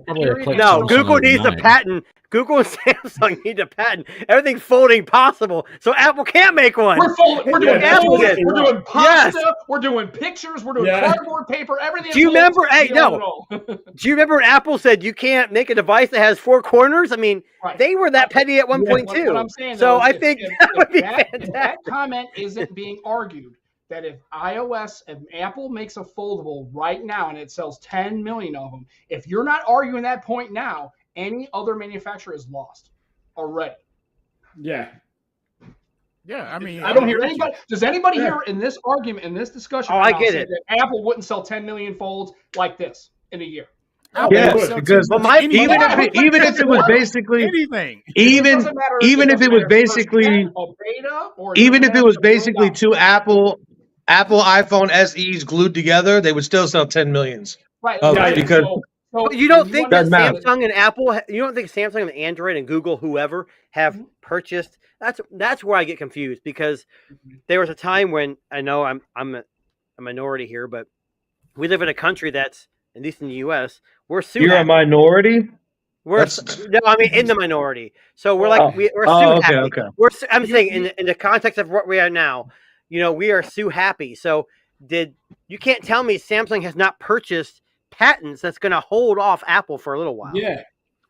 No, Google needs a patent. Google and Samsung need a patent. Everything's folding possible, so Apple can't make one. We're folding. We're doing folds, we're doing pasta. Yes. We're doing pictures. We're doing cardboard paper. Everything. Do you remember? Hey, no. Do you remember when Apple said you can't make a device that has 4 corners? I mean, they were that petty at one point too. What I'm saying, so I think that would be fantastic. That comment isn't being argued. That if Apple makes a foldable right now and it sells 10 million of them, if you're not arguing that point now, any other manufacturer is lost already. Yeah. Yeah, I mean, I don't hear anybody. Does anybody here in this argument, in this discussion, I get it, that Apple wouldn't sell 10 million folds like this in a year? Yeah, because even if it was basically anything, even if it was basically a beta, or even if it was basically 2 Apple iPhone SEs glued together, they would still sell 10 millions. Right. Because you don't think that Samsung and Apple, you don't think Samsung and Android and Google, whoever, have purchased? That's where I get confused, because there was a time when, I know I'm a minority here, but we live in a country that's, at least in the U.S., we're super. You're a minority? No, I mean in the minority. So we're like we're super happy. Okay. I'm saying in the context of what we are now, we are so happy. So you can't tell me Samsung has not purchased patents that's going to hold off Apple for a little while. Yeah.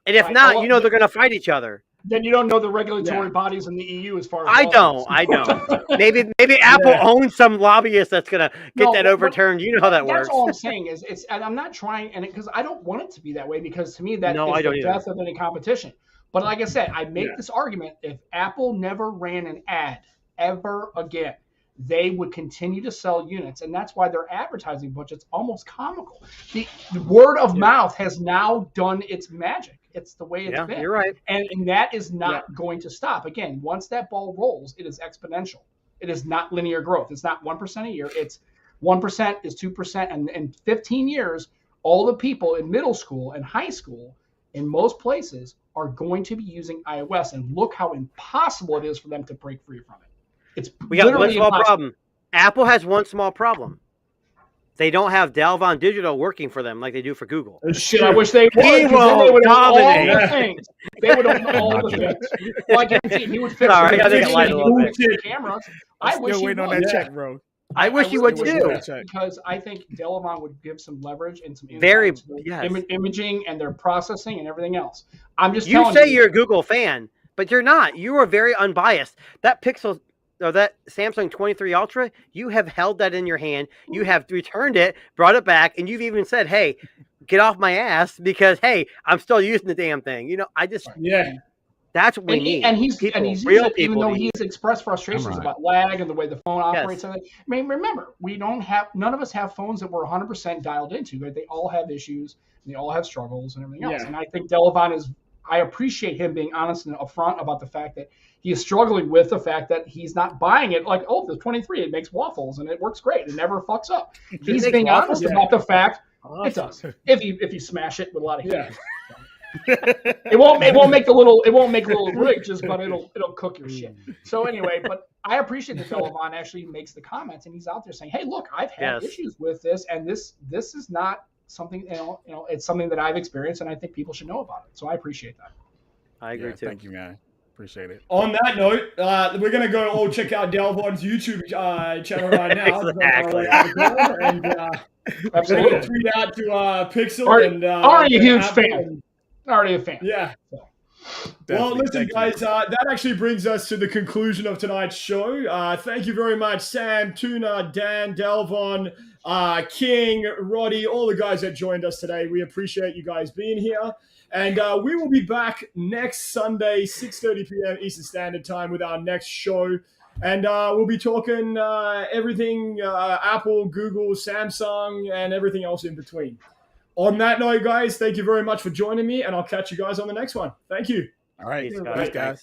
And if not, they're going to fight each other. Then you don't know the regulatory bodies in the EU as far as I don't. Maybe Apple owns some lobbyist that's going to get that overturned. You know how that works. That's all I'm saying is and I'm not trying, and because I don't want it to be that way, because to me that is the death of any competition. But like I said, I make this argument: if Apple never ran an ad ever again, they would continue to sell units, and that's why their advertising budget's almost comical. The word of mouth has now done its magic. It's the way it's been. You're right. And that is not going to stop. Again, once that ball rolls, it is exponential. It is not linear growth. It's not 1% a year. It's 1% is 2%. And in 15 years, all the people in middle school and high school in most places are going to be using iOS. And look how impossible it is for them to break free from it. We got one small problem. Apple has one small problem. They don't have Dalevon Digital working for them like they do for Google. Shit, I wish they would. He will dominate. All the things. They would own all the things. Well, I guarantee he would fix the cameras. I wish still waiting on that check, bro. I wish he would too. Because I think Dalevon would give some leverage and some imaging and their processing and everything else. I'm just telling you. You say you're a Google fan, but you're not. You are very unbiased. That Samsung 23 Ultra, you have held that in your hand. You have returned it, brought it back, and you've even said, hey, get off my ass because, hey, I'm still using the damn thing. That's what we need. And he's real people, even though he's expressed frustrations about lag and the way the phone operates. I mean, remember, none of us have phones that we're 100% dialed into. Right? They all have issues, and they all have struggles and everything else. And I think Dalevon I appreciate him being honest and upfront about the fact that he is struggling with the fact that he's not buying it like, the 23, it makes waffles and it works great. It never fucks up. He's being honest about the fact it does. If you smash it with a lot of heat. It won't make little ridges, but it'll cook your shit. So anyway, but I appreciate that Dalevon actually makes the comments and he's out there saying, hey, look, I've had issues with this, and this is not something, it's something that I've experienced, and I think people should know about it. So I appreciate that. I agree too. Thank you, man. Appreciate it. On that note, we're going to go all check out Dalevon's YouTube channel right now. Exactly. And I'm going to tweet out to Pixel. Already a huge fan. Already a fan. Yeah. So. Well, listen, guys, that actually brings us to the conclusion of tonight's show. Thank you very much, Sam, Tuna, Dan, Dalevon, King, Roddy, all the guys that joined us today. We appreciate you guys being here. And we will be back next Sunday, 6:30 p.m. Eastern Standard Time with our next show. And we'll be talking everything Apple, Google, Samsung, and everything else in between. On that note, guys, thank you very much for joining me, and I'll catch you guys on the next one. Thank you. All right. Peace, Thanks, guys.